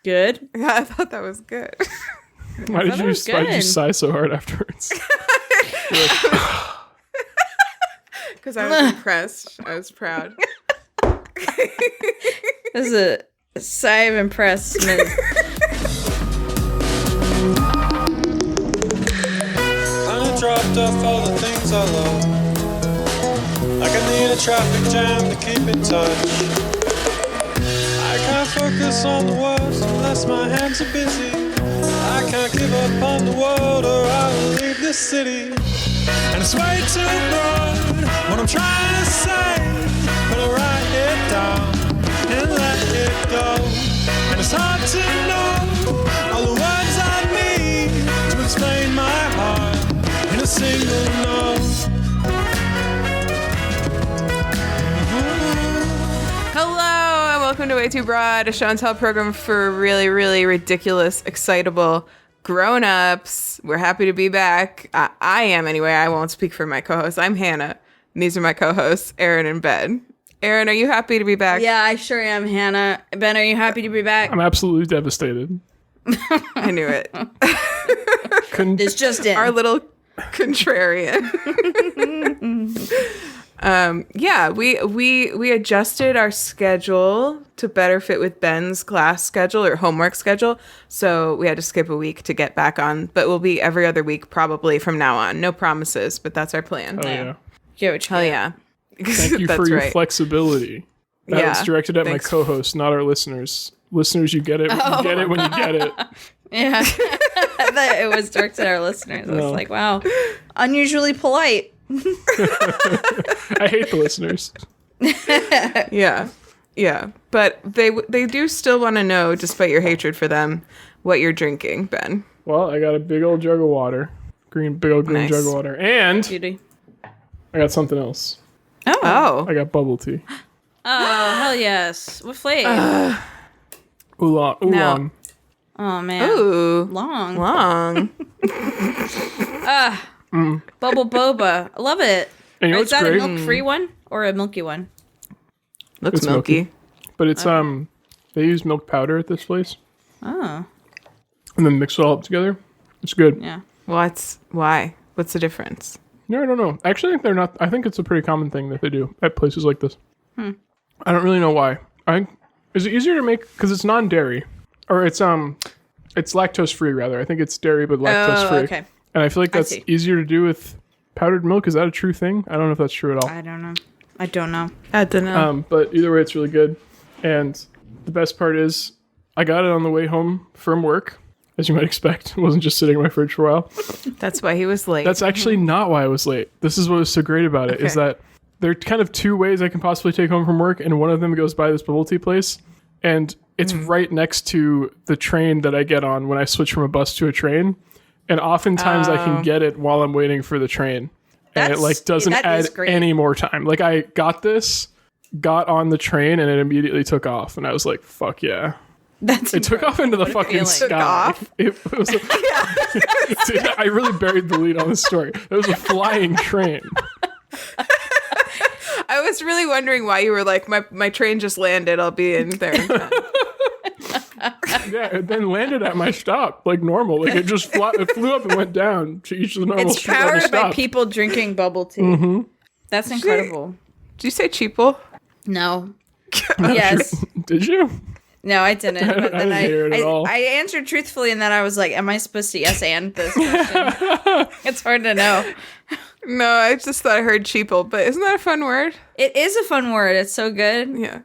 Good. Yeah, I thought that was good. Why did you sigh so hard afterwards? Because I was impressed. I was proud. This is a sigh of impressment. I dropped off all the things I love. Like I need a traffic jam to keep in touch. I can't focus on the words unless my hands are busy. I can't give up on the world or I will leave this city. And it's way too broad what I'm trying to say, but I write it down and let it go. And it's hard to know all the words I need to explain my heart in a single note. Hello, and welcome to Way Too Broad, a show and tell program for really, really ridiculous, excitable grown-ups. We're happy to be back. I am, anyway. I won't speak for my co-hosts. I'm Hannah, and these are my co-hosts, Erin and Ben. Erin, are you happy to be back? Yeah, I sure am, Hannah. Ben, are you happy to be back? I'm absolutely devastated. I knew it. It's just in. Our little contrarian. Yeah, we adjusted our schedule to better fit with Ben's class schedule or homework schedule. So we had to skip a week to get back on, but we'll be every other week probably from now on. No promises, but that's our plan. Oh, yeah. Hell yeah. Thank you for your flexibility. That was directed at my co-host, not our listeners. Listeners, you get it. You get it when you get it. Yeah. I thought it was directed at our listeners. I was like, wow, unusually polite. I hate the listeners. Yeah. But they do still want to know, despite your hatred for them, what you're drinking, Ben. Well, I got a big old jug of water. Big old green jug of water. And Beauty. I got something else. Oh. I got bubble tea. Oh, hell yes. What flavor? Oolong. No. Oh, man. Ooh. Long. Bubble boba. I love it. And you know Is what's that great? a milk-free one or a milky one? Looks It's milky. But it's they use milk powder at this place. Oh. And then mix it all up together. It's good. Yeah. Why? What's the difference? No, I don't know. Actually, I think they're not. I think it's a pretty common thing that they do at places like this. I don't really know why. Is it easier to make because it's non-dairy, or it's lactose free rather? I think it's dairy but lactose free. Okay. And I feel like that's easier to do with powdered milk. Is that a true thing? I don't know if that's true at all. I don't know. I don't know. But either way, it's really good. And the best part is, I got it on the way home from work, as you might expect. It wasn't just sitting in my fridge for a while. That's why he was late. That's actually not why I was late. This is what was so great about it, is that there are kind of two ways I can possibly take home from work, and one of them goes by this bubble tea place, and it's right next to the train that I get on when I switch from a bus to a train, and oftentimes I can get it while I'm waiting for the train, and it doesn't add any more time. Like I got on the train, and it immediately took off, and I was like, fuck yeah. It took off into the fucking sky. It was Dude, I really buried the lead on this story. It was a flying train. I was really wondering why you were like, my train just landed. I'll be in there in time. Yeah, it then landed at my stop like normal. Like it just it flew up and went down to each of the normal. It's powered by people drinking bubble tea. Mm-hmm. That's incredible. Did you say cheaple? No. Yes. Did you? No, I didn't. But I didn't hear it at all. I answered truthfully, and then I was like, am I supposed to yes and this question? It's hard to know. No, I just thought I heard cheaple, but isn't that a fun word? It is a fun word. It's so good. Yeah.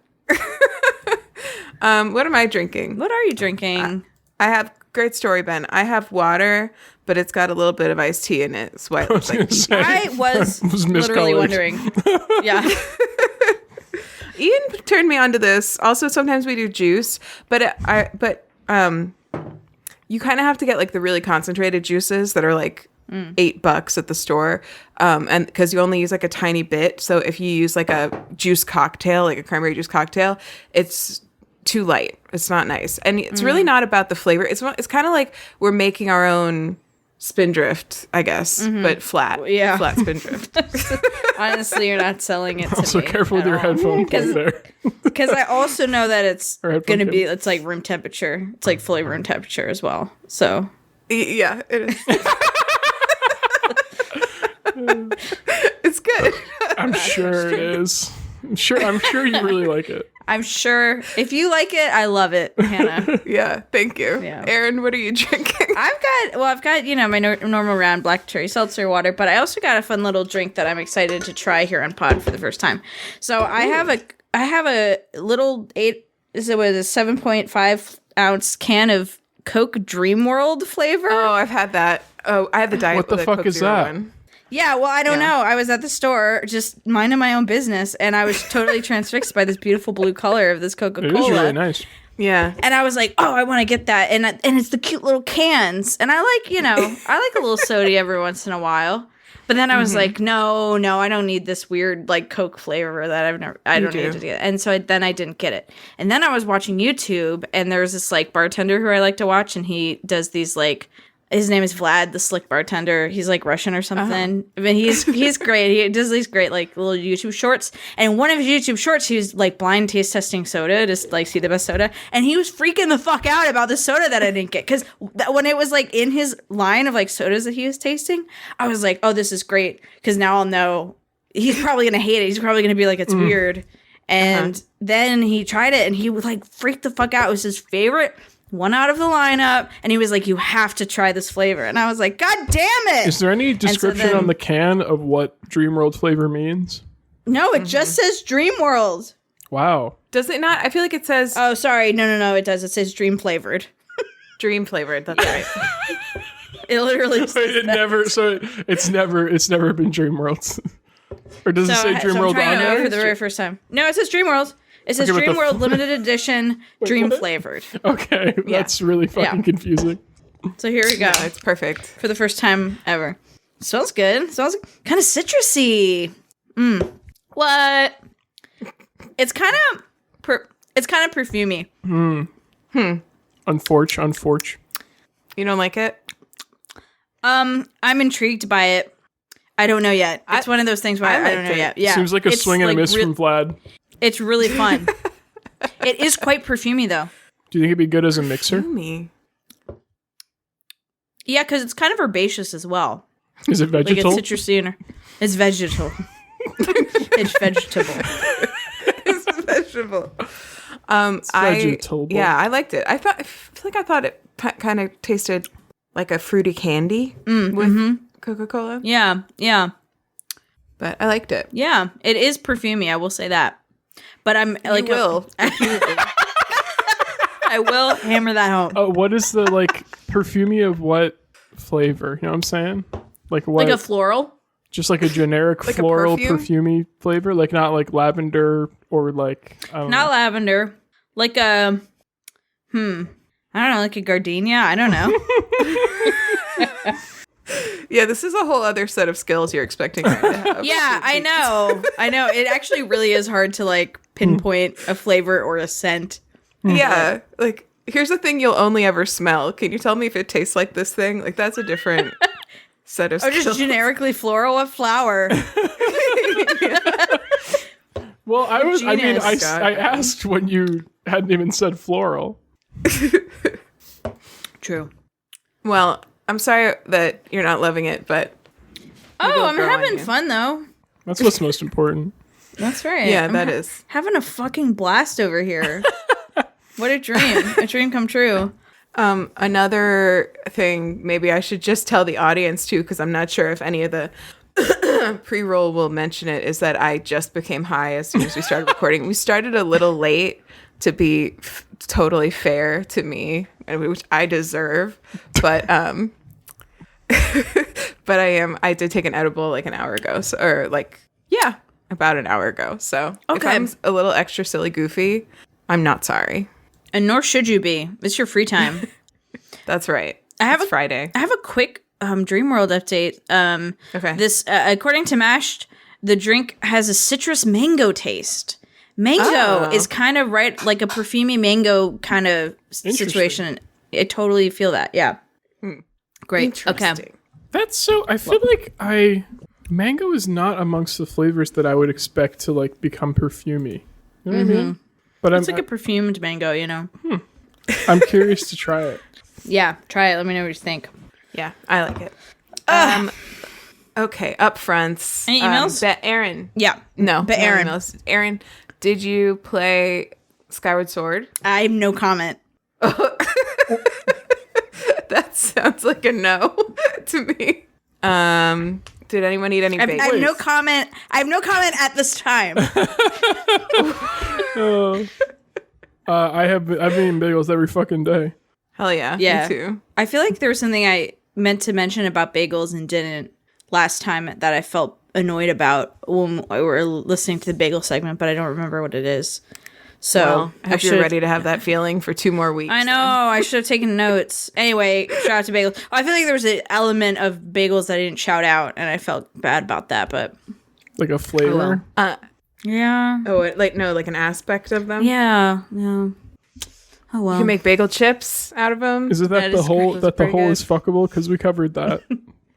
What am I drinking? What are you drinking? I have great story, Ben. I have water, but it's got a little bit of iced tea in it. That's why it looks like I was literally wondering. Yeah. Ian turned me onto this. Also, sometimes we do juice, but you kind of have to get like the really concentrated juices that are like $8 at the store, and because you only use like a tiny bit. So if you use like a juice cocktail, like a cranberry juice cocktail, it's too light. It's not nice, and it's really not about the flavor. It's kind of like we're making our own Spindrift, I guess, but flat. Yeah. Flat Spindrift. Honestly, you're not selling it to Also, me. careful with your headphone plug there. Because I also know that it's Or headphone going to be, cable. it's like room temperature. It's like fully room temperature as well. So, Yeah, it is. It's good. I'm sure it is. I'm sure you really like it. I'm sure if you like it, I love it, Hannah. Yeah, thank you. Yeah. Erin, what are you drinking? I've got, you know, my normal round black cherry seltzer water, but I also got a fun little drink that I'm excited to try here on pod for the first time. So I have a little 7.5 ounce can of Coke Dream World flavor. Oh, I've had that. Oh, I have the diet. What the with fuck Coke is Zero that? one. Yeah, well, I don't Yeah. know. I was at the store just minding my own business, and I was totally transfixed by this beautiful blue color of this Coca-Cola. It is really nice. Yeah. And I was like, oh, I want to get that. And it's the cute little cans. And I like, you know, I like a little soda every once in a while. But then I was like, no, I don't need this weird like Coke flavor that I don't need to get. And so then I didn't get it. And then I was watching YouTube, and there was this like bartender who I like to watch, and he does these like, his name is Vlad, the slick bartender. He's like Russian or something. But he's great. He does these great like little YouTube shorts. And one of his YouTube shorts, he was like blind taste testing soda, just like see the best soda. And he was freaking the fuck out about the soda that I didn't get. Because when it was like in his line of like sodas that he was tasting, I was like, oh, this is great. Because now I'll know he's probably going to hate it. He's probably going to be like, it's weird. And then he tried it and he would like freak the fuck out. It was his favorite one out of the lineup, and he was like, you have to try this flavor. And I was like, God damn it. Is there any description on the can of what Dream World flavor means? No, it just says Dream World. Wow. Does it not? I feel like it says Oh, sorry. No, it does. It says dream flavored. dream flavored. That's right. It literally says It's never been Dream World. Or does it say Dream World I'm on trying it out there? for the very first time. No, it says Dream World. It says Okay, what Dream the World limited edition, dream what? flavored. Okay, that's really fucking confusing. So here we go. Yeah, it's perfect. For the first time ever. Smells good. Smells kind of citrusy. What? It's kind of perfumey. Unfortunate. You don't like it? I'm intrigued by it. I don't know yet. It's one of those things where I don't liked know it. yet. Yeah. Seems like a It's swing and a miss from Vlad. It's really fun. It is quite perfumey though. Do you think it'd be good as a mixer? Me. Yeah, because it's kind of herbaceous as well. Is it Like vegetal? it's citrusy and it's vegetal. It's vegetable. It's vegetable. vegetable. I liked it. I feel like it kind of tasted like a fruity candy with Coca-Cola. Yeah. But I liked it. Yeah. It is perfumey, I will say that. But I'm like You will. I will hammer that home. What is the like perfumey of what flavor? You know what I'm saying? Like what? Like a floral? Just like a generic Like a floral perfume? perfumey flavor, like not like lavender or like I don't Not know. lavender. Like a I don't know, like a gardenia. I don't know. Yeah, this is a whole other set of skills you're expecting her to have. Yeah, I know. It actually really is hard to like pinpoint a flavor or a scent. Yeah, like here's the thing you'll only ever smell. Can you tell me if it tastes like this thing? Like that's a different set of Or skills. just generically floral. What flower? Well, genus. I asked when you hadn't even said floral. True. Well, I'm sorry that you're not loving it, but Oh, I'm grow on having you. fun though. That's what's most important. That's right. yeah, I'm that is. having a fucking blast over here. What a dream. A dream come true. Another thing, maybe I should just tell the audience too, because I'm not sure if any of the pre-roll will mention it, is that I just became high as soon as we started recording. We started a little late to be totally fair to me, which I deserve, but but I did take an edible like an hour ago, about an hour ago. So if Okay. I'm a little extra silly goofy, I'm not sorry. And nor should you be. It's your free time. That's right. It's Friday. I have a quick Dream World update. Okay. This, according to Mashed, the drink has a citrus mango taste. Mango is kind of right, like a perfumey mango kind of situation. I totally feel that. Yeah. Great. Okay. Interesting. That's so. I feel like mango is not amongst the flavors that I would expect to like become perfumey. You know what I mean? But It's like a perfumed mango, you know? I'm curious to try it. Yeah, try it. Let me know what you think. Yeah, I like it. Okay, up fronts. Any emails? Erin. Yeah. No, But no Erin. emails. Erin, did you play Skyward Sword? I have no comment. That sounds like a no to me. Did anyone eat any I bagels? have no comment. I have no comment at this time. I've been eating bagels every fucking day. Hell yeah. Yeah. Me too. I feel like there was something I meant to mention about bagels and didn't last time that I felt annoyed about when we were listening to the bagel segment, but I don't remember what it is. So Well, I hope you're ready to have that feeling for 2 more weeks. I know. I should have taken notes. Anyway, shout out to bagels. I feel like there was an element of bagels that I didn't shout out, and I felt bad about that. But Like a flavor. yeah, like an aspect of them? yeah. Oh well. You can make bagel chips out of them? Is it that, That the is whole correct. that the Pretty whole good. is fuckable? Because we covered that.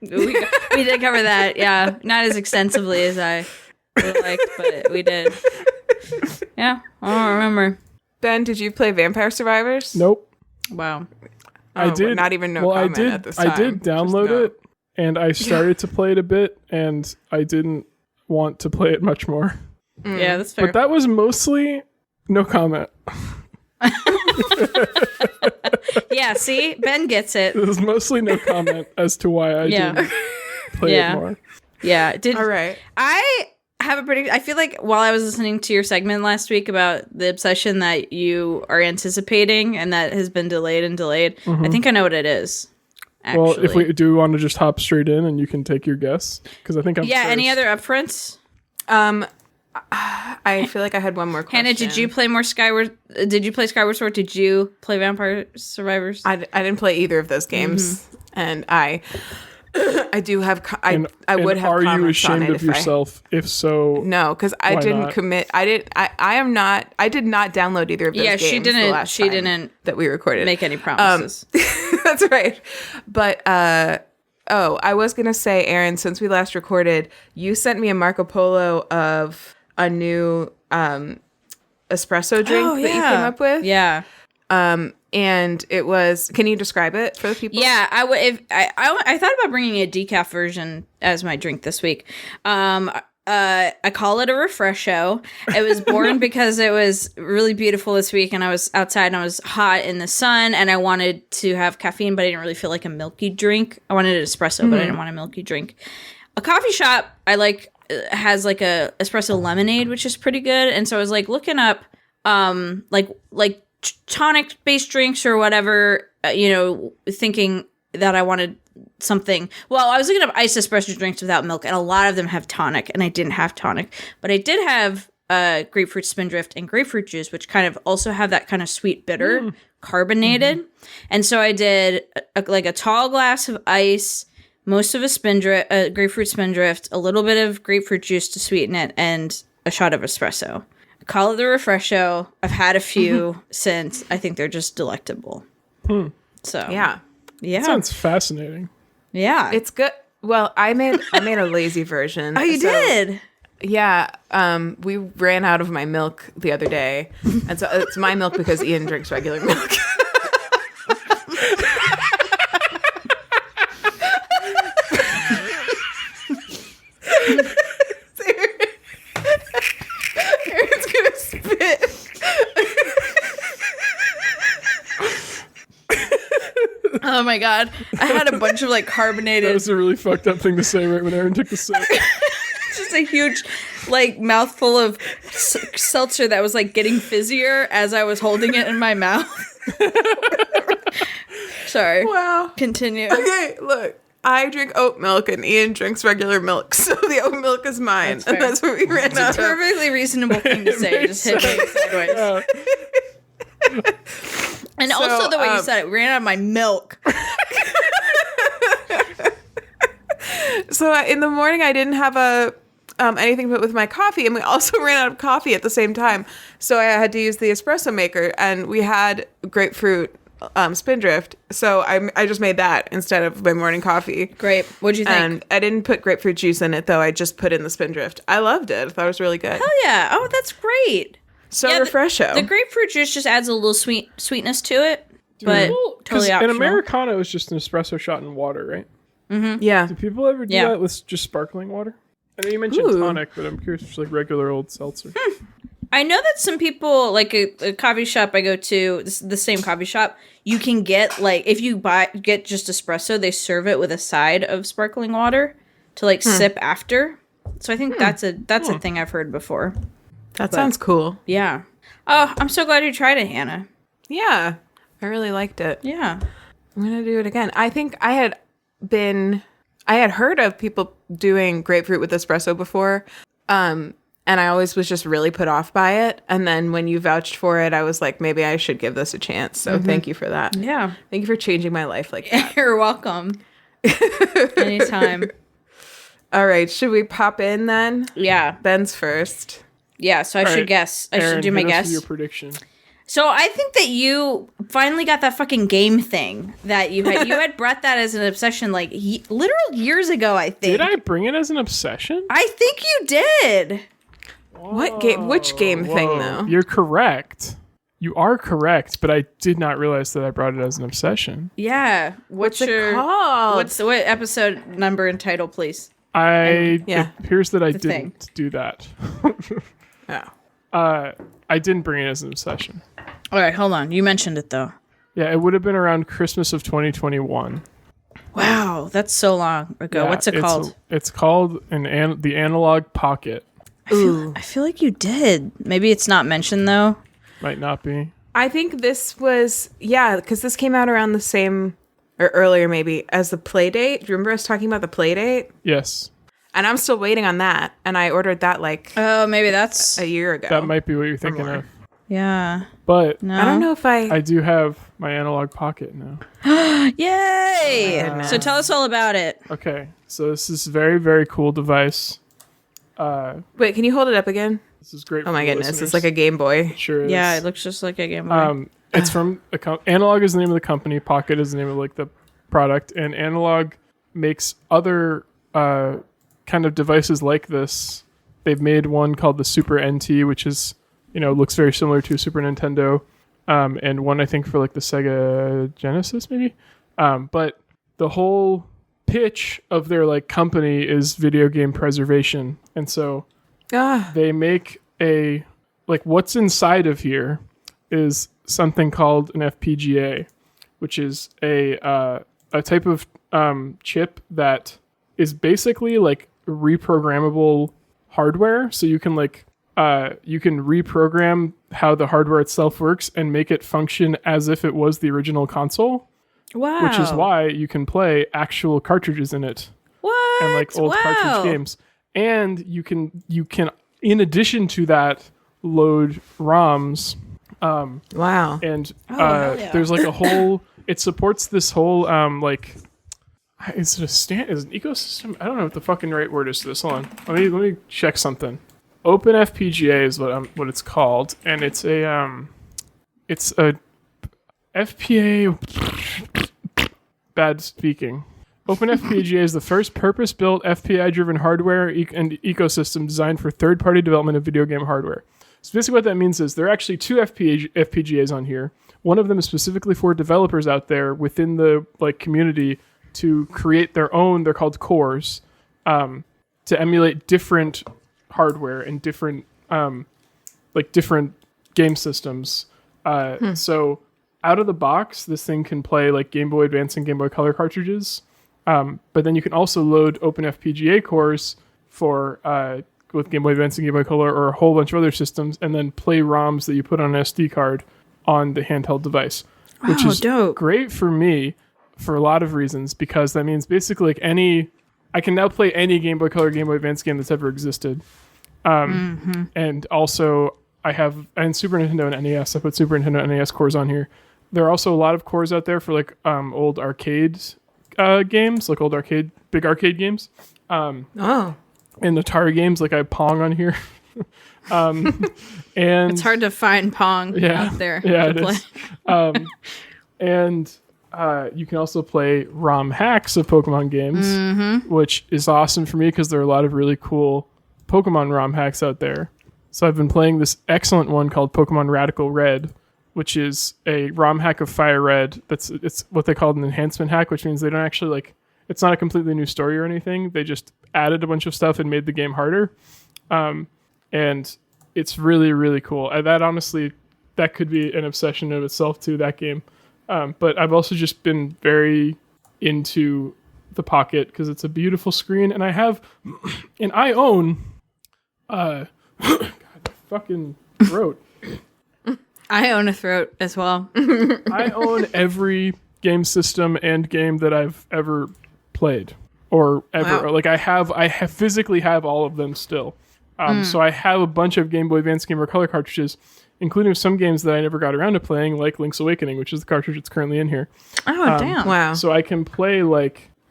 we did cover that. Yeah, not as extensively as I would like, but we did. Yeah, I don't remember. Ben, did you play Vampire Survivors? Nope. Wow. I Oh, did not even no well, comment at this time. I did Just download no. it, and I started to play it a bit, and I didn't want to play it much more. Yeah, that's fair. But that was mostly no comment. Yeah, see, Ben gets it. It was mostly no comment as to why I Yeah. didn't play Yeah. it more. Yeah, did All right. I have a pretty? I feel like while I was listening to your segment last week about the obsession that you are anticipating and that has been delayed and delayed, I think I know what it is. Actually. Well, if we do want to just hop straight in and you can take your guess, because I think I'm any first. other upfronts? I feel like I had one more question. Hannah, did you play more Skyward? Did you play Skyward Sword? Did you play Vampire Survivors? I didn't play either of those games, and I do have. I would have. Are you comments on ashamed it of if yourself? If so, No, because I Why didn't not? commit. I didn't. I am not. I did not download either of those Yeah, games. she the didn't- last she time didn't that we recorded. Make any promises? That's right. But I was gonna say, Erin, since we last recorded, you sent me a Marco Polo of a new espresso drink that you came up with. Yeah. And it was. Can you describe it for the people? Yeah, I would. If I thought about bringing a decaf version as my drink this week. I call it a refresho. It was born because it was really beautiful this week, and I was outside and I was hot in the sun, and I wanted to have caffeine, but I didn't really feel like a milky drink. I wanted an espresso, but I didn't want a milky drink. A coffee shop I like has like a espresso lemonade, which is pretty good, and so I was like looking up like tonic based drinks or whatever, thinking that I wanted something. Well, I was looking up iced espresso drinks without milk, and a lot of them have tonic, and I didn't have tonic, but I did have grapefruit spindrift and grapefruit juice, which kind of also have that kind of sweet bitter carbonated. And so I did a tall glass of ice, most of a spindrift, grapefruit spindrift, a little bit of grapefruit juice to sweeten it, and a shot of espresso. Call it the Refresho. I've had a few since. I think they're just delectable. So Yeah. sounds fascinating. Yeah. It's good. Well, I made a lazy version. Oh, you did? Yeah. We ran out of my milk the other day, and so it's my milk because Ian drinks regular milk. Aaron's gonna spit. Oh my god. I had a bunch of like That carbonated, was a really fucked up thing to say right when Erin took the sip. just a huge like mouthful of seltzer that was like getting fizzier as I was holding it in my mouth. Sorry. Wow. Continue. Okay, look. I drink oat milk and Ian drinks regular milk, so the oat milk is mine, That's and fair. that's what we ran out of. Perfectly reasonable thing to say. Just hit me sideways. Yeah. And So, also the way you said it, we ran out of my milk. So in the morning, I didn't have anything but with my coffee, and we also ran out of coffee at the same time. So I had to use the espresso maker, and we had grapefruit Spindrift. So I just made that instead of my morning coffee. Great. What'd you think? And I didn't put grapefruit juice in it, though. I just put in the Spindrift. I loved it. I thought it was really good. Hell yeah. Oh, that's great. So Yeah, refresho. The grapefruit juice just adds a little sweetness to it, but totally An optional. Americano is just an espresso shot in water, right? Yeah. Do people ever do Yeah. that with just sparkling water? I know you mentioned Ooh. tonic, but I'm curious if it's like regular old seltzer. I know that some people, like a coffee shop I go to, the same coffee shop, you can get, like, if you get just espresso, they serve it with a side of sparkling water to, like, sip after. So I think that's a thing I've heard before. That sounds cool. Yeah. Oh, I'm so glad you tried it, Hannah. Yeah. I really liked it. Yeah. I'm going to do it again. I think I had heard of people doing grapefruit with espresso before. And I always was just really put off by it. And then when you vouched for it, I was like, maybe I should give this a chance. So thank you for that. Yeah. Thank you for changing my life like that. You're welcome. Anytime. All right. Should we pop in then? Yeah. Ben's first. Yeah, so I should guess. I Erin, should do my hit us with guess. your prediction. So I think that you finally got that fucking game thing that you had. You had brought that as an obsession like literal years ago, I think. Did I bring it as an obsession? I think you did. What game? Which game thing though? You're correct. You are correct, but I did not realize that I brought it as an obsession. Yeah. What's it called? What episode number and title, please? It appears that I thing. didn't do that. Oh. I didn't bring it as an obsession. All right, hold on. You mentioned it though. Yeah, it would have been around Christmas of 2021. Wow, that's so long ago. Yeah, What's it called? It's called the Analog Pocket. Ooh. I feel like you did. Maybe it's not mentioned though. Might not be. I think this was, because this came out around the same, or earlier maybe, as the Playdate. Do you remember us talking about the Playdate? Yes. And I'm still waiting on that. And I ordered that like Oh, maybe that's a year ago. That might be what you're thinking of. yeah. But No. I don't know if I do have my Analog Pocket now. Yay! goodness. So tell us all about it. Okay, so this is a very, very cool device. Wait, can you hold it up again? This is great. Oh my goodness, it's like a Game Boy. It sure is. Yeah, it looks just like a Game Boy. It's from Analog is the name of the company. Pocket is the name of like the product, and Analog makes other kind of devices like this. They've made one called the Super NT, which is looks very similar to Super Nintendo, and one I think for like the Sega Genesis maybe. But the whole pitch of their like company is video game preservation, and so they make what's inside of here is something called an FPGA, which is a type of chip that is basically like reprogrammable hardware. So you can reprogram how the hardware itself works and make it function as if it was the original console. Wow. Which is why you can play actual cartridges in it. What? And like old cartridge games. And you can in addition to that load ROMs. Wow. And hell yeah. there's like a whole it supports this whole is it is an ecosystem? I don't know what the fucking right word is to this. Hold on. Let me check something. Open FPGA is what it's called, and it's a FPA. Bad speaking. OpenFPGA is the first purpose-built FPI-driven hardware and ecosystem designed for third-party development of video game hardware. So basically what that means is there are actually two FPGAs on here. One of them is specifically for developers out there within the community to create their own, they're called cores, to emulate different hardware and different different game systems. So out of the box, this thing can play like Game Boy Advance and Game Boy Color cartridges. But then you can also load OpenFPGA cores for with Game Boy Advance and Game Boy Color or a whole bunch of other systems, and then play ROMs that you put on an SD card on the handheld device, which is dope. Great for me for a lot of reasons, because that means basically I can now play any Game Boy Color, Game Boy Advance game that's ever existed. And also and Super Nintendo and NES. I put Super Nintendo and NES cores on here. There are also a lot of cores out there for old arcade games, like big arcade games. And Atari games, like I have Pong on here. And it's hard to find Pong out there. Yeah, to it play. is. And you can also play ROM hacks of Pokemon games, which is awesome for me because there are a lot of really cool Pokemon ROM hacks out there. So I've been playing this excellent one called Pokemon Radical Red, which is a ROM hack of Fire Red. It's what they call an enhancement hack, which means they don't actually it's not a completely new story or anything. They just added a bunch of stuff and made the game harder. And it's really, really cool. That honestly, that could be an obsession of itself too, that game. But I've also just been very into the Pocket because it's a beautiful screen, and I own God, fucking throat. I own a throat as well. I own every game system and game that I've ever played or ever. Wow. I physically have all of them still. So I have a bunch of Game Boy Advance Game Boy Color cartridges, including some games that I never got around to playing, like Link's Awakening, which is the cartridge that's currently in here. Oh, damn. Wow. So I can play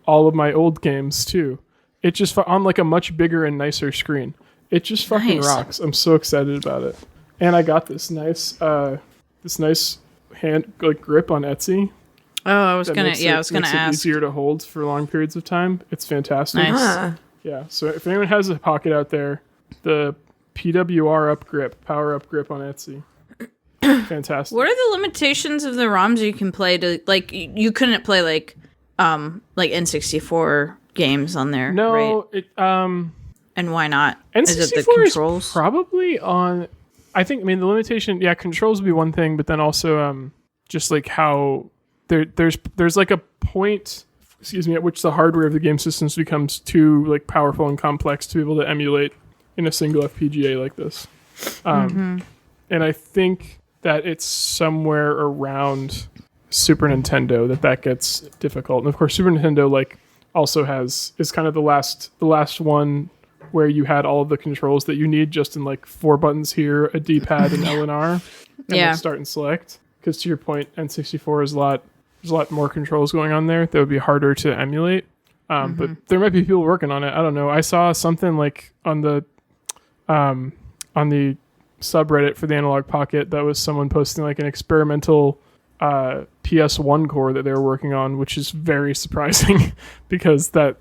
all of my old games too. It just on a much bigger and nicer screen. It just fucking rocks. I'm so excited about it. And I got this nice hand grip on Etsy. Oh, I was gonna makes ask. it easier to hold for long periods of time. It's fantastic. Nice. Yeah. So if anyone has a Pocket out there, the PWR Up Grip, Power Up Grip on Etsy. Fantastic. What are the limitations of the ROMs you can play to you couldn't play N64 games on there? No, right? it And why not? N64 is it the controls? is probably on. I think. The limitation. Yeah, controls would be one thing, but then also just how there's a point. Excuse me, at which the hardware of the game systems becomes too powerful and complex to be able to emulate in a single FPGA like this. And I think that it's somewhere around Super Nintendo that gets difficult. And of course, Super Nintendo also is kind of the last one where you had all of the controls that you need just in 4 buttons here, a D-pad, and L and R, and start and select. Because to your point, N64 is there's a lot more controls going on there that would be harder to emulate. But there might be people working on it. I don't know. I saw something on the subreddit for the Analog Pocket that was someone posting an experimental PS1 core that they were working on, which is very surprising because that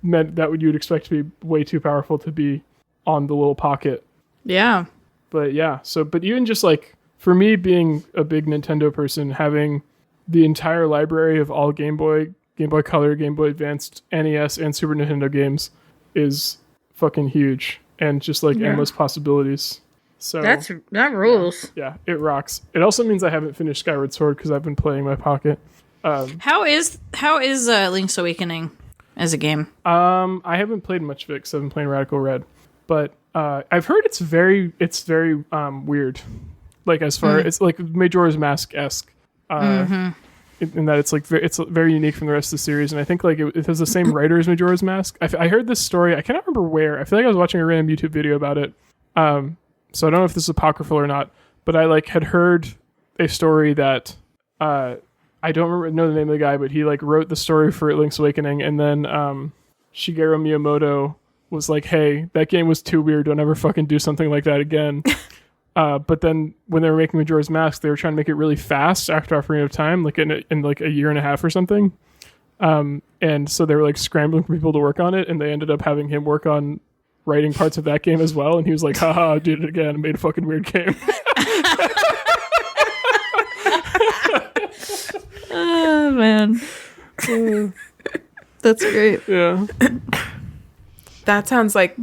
meant that you would expect to be way too powerful to be on the little Pocket. Yeah. But yeah, but even just for me being a big Nintendo person, having the entire library of all Game Boy Color, Game Boy Advanced, NES, and Super Nintendo games is fucking huge and just endless possibilities. So that rules. Yeah, it rocks. It also means I haven't finished Skyward Sword because I've been playing my Pocket. How is Link's Awakening as a game? I haven't played much of it because I've been playing Radical Red, but I've heard it's very weird. As far it's Majora's Mask-esque. In that it's very unique from the rest of the series, and I think it has the same writer as Majora's Mask. I heard this story. I cannot remember where. I feel like I was watching a random YouTube video about it. So I don't know if this is apocryphal or not, but I had heard a story that I don't know the name of the guy, but he wrote the story for Link's Awakening, and then Shigeru Miyamoto was like, "Hey, that game was too weird. Don't ever fucking do something like that again." But then when they were making Majora's Mask, they were trying to make it really fast after Ocarina of Time, in a year and a half or something. And so they were scrambling for people to work on it, and they ended up having him work on writing parts of that game as well. And he was like, haha, I did it again. I made a fucking weird game. Oh, man. That's great. Yeah. That sounds like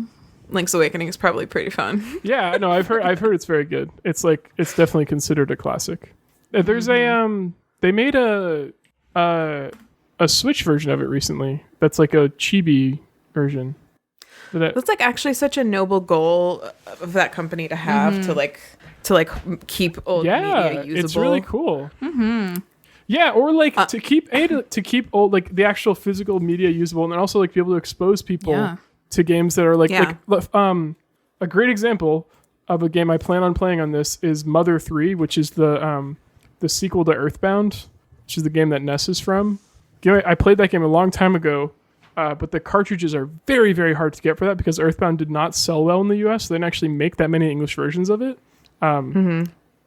Link's Awakening is probably pretty fun. Yeah, no, I've heard it's very good. It's it's definitely considered a classic. There's they made a Switch version of it recently. That's a chibi version. That's actually such a noble goal of that company to have to keep old media usable. It's really cool. Yeah, or to keep old the actual physical media usable, and then also be able to expose people to games that are a great example of a game I plan on playing on this is Mother 3, which is the sequel to Earthbound, which is the game that Ness is from. I played that game a long time ago, but the cartridges are very, very hard to get for that because Earthbound did not sell well in the US. So they didn't actually make that many English versions of it.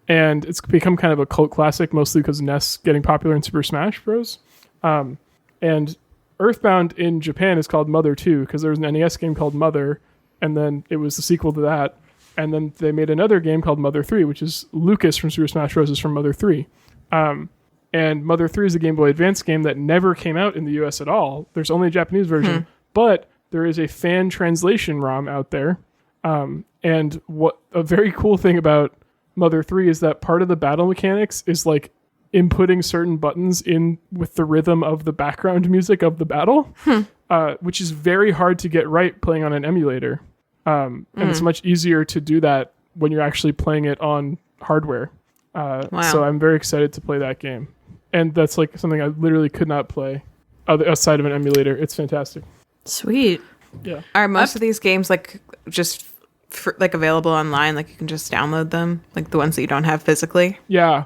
and it's become kind of a cult classic, mostly because Ness getting popular in Super Smash Bros. And Earthbound in Japan is called Mother 2 because there was an NES game called Mother, and then it was the sequel to that. And then they made another game called Mother 3, which is Lucas from Super Smash Bros. Is from Mother 3. And Mother 3 is a Game Boy Advance game that never came out in the US at all. There's only a Japanese version, but there is a fan translation ROM out there. And what a very cool thing about Mother 3 is that part of the battle mechanics is like inputting certain buttons in with the rhythm of the background music of the battle, which is very hard to get right playing on an emulator. And it's much easier to do that when you're actually playing it on hardware. So I'm very excited to play that game. And that's like something I literally could not play outside of an emulator. It's fantastic. Sweet. Yeah. Are most of these games like just like available online? Like you can just download them, like the ones that you don't have physically? Yeah.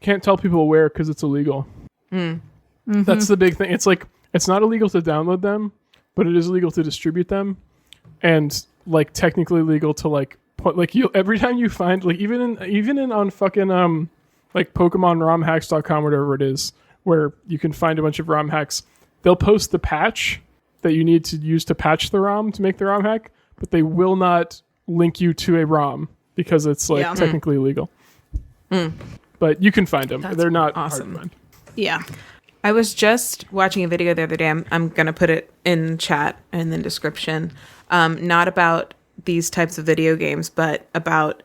Can't tell people where because it's illegal. That's the big thing. It's like it's not illegal to download them, but it is illegal to distribute them, and like technically legal to like put like you every time you find like even in on fucking like PokemonRomHacks.com, whatever it is, where you can find a bunch of ROM hacks. They'll post the patch that you need to use to patch the ROM to make the ROM hack, but they will not link you to a ROM because it's like technically illegal. But you can find them. They're not awesome. hard to find. Yeah. I was just watching a video the other day. I'm going to put it in chat and the description. Not about these types of video games, but about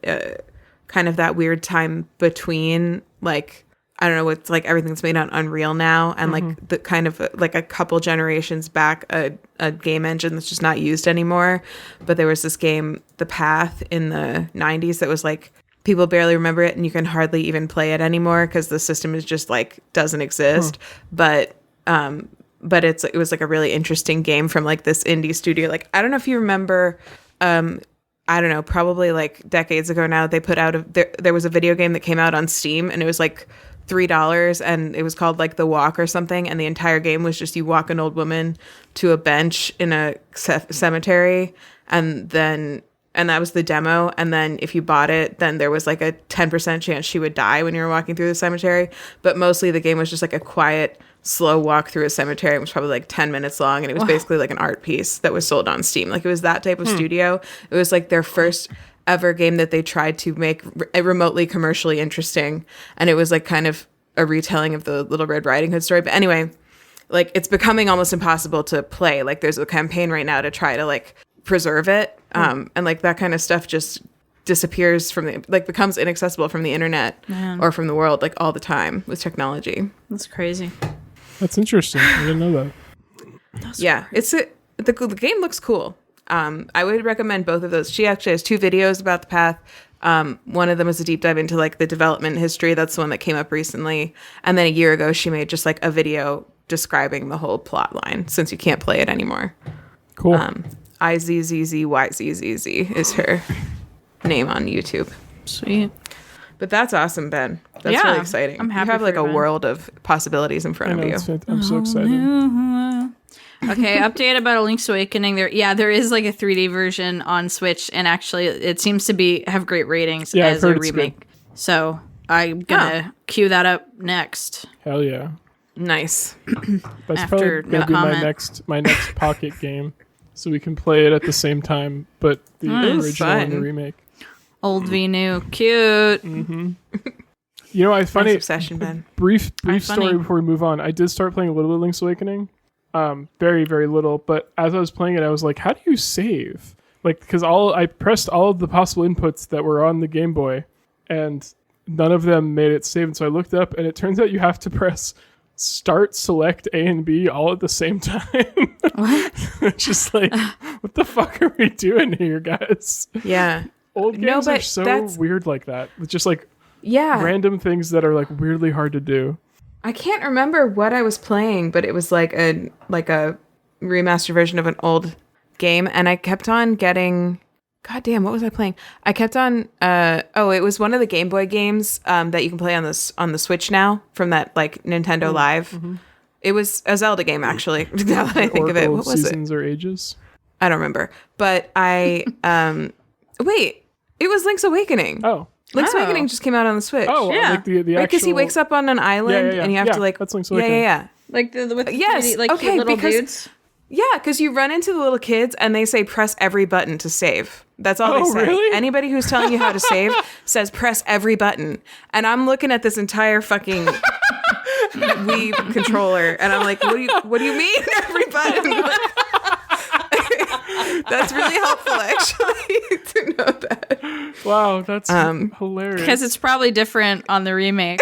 kind of that weird time between like, I don't know, it's like everything's made on Unreal now and like the kind of like a couple generations back, a game engine that's just not used anymore. But there was this game, The Path, in the 90s that was like, people barely remember it and you can hardly even play it anymore because the system is just like doesn't exist. But it was like a really interesting game from like this indie studio. Like, I don't know if you remember, I don't know, probably like decades ago now, they put out there was a video game that came out on Steam and it was like $3 and it was called like The Walk or something. And the entire game was just you walk an old woman to a bench in a cemetery and that was the demo. And then if you bought it, then there was like a 10% chance she would die when you were walking through the cemetery. But mostly the game was just like a quiet, slow walk through a cemetery. It was probably like 10 minutes long. And it was basically like an art piece that was sold on Steam. Like it was that type of studio. It was like their first ever game that they tried to make remotely commercially interesting. And it was like kind of a retelling of the Little Red Riding Hood story. But anyway, like it's becoming almost impossible to play. Like there's a campaign right now to try to like preserve it. And like that kind of stuff just disappears from becomes inaccessible from the internet or from the world like all the time with technology. That's crazy. That's interesting. I didn't know that. The game looks cool. I would recommend both of those. She actually has 2 videos about The Path. One of them is a deep dive into like the development history. That's the one that came up recently. And then a year ago, she made just like a video describing the whole plot line since you can't play it anymore. Cool. IZZZYZZZ is her name on YouTube. Sweet. But that's awesome, Ben. That's really exciting. I'm happy you have like for a you, Ben. world of possibilities in front of you. I'm so excited. Okay, update about A Link's Awakening. There is like a 3D version on Switch, and actually it seems to have great ratings as a remake. Good. So I'm gonna queue that up next. Hell yeah. Nice. That's After probably gonna be my next pocket game. So we can play it at the same time, but the original and the remake. Old v new. Cute. You know, I funny nice obsession, Ben. Brief story before we move on. I did start playing a little bit of Link's Awakening. Very, very little. But as I was playing it, I was like, how do you save? Like, because I pressed all of the possible inputs that were on the Game Boy, and none of them made it save. And so I looked up, and it turns out you have to press start, select A and B all at the same time. What? It's just like, what the fuck are we doing here, guys? Yeah. Old games are so weird like that. It's just like random things that are like weirdly hard to do. I can't remember what I was playing, but it was like a remastered version of an old game, and I kept on getting. God damn, what was I playing? I kept on. It was one of the Game Boy games that you can play on the Switch now from that like Nintendo Live. Mm-hmm. It was a Zelda game, actually. Now that I think of it, what was Seasons or Ages? I don't remember, but I wait. It was Link's Awakening. Oh, Link's Awakening just came out on the Switch. Oh, Yeah. like the actual... Because he wakes up on an island and you have to like... That's Link's yeah, Awakening. yeah. Like with the Yes, 3D, like okay, cute little because- dudes. Yeah, because you run into the little kids and they say press every button to save. That's all they say. Really? Anybody who's telling you how to save says press every button. And I'm looking at this entire fucking Wii controller and I'm like, what do you mean every button? That's really helpful actually to know that. Wow, that's hilarious. Because it's probably different on the remake.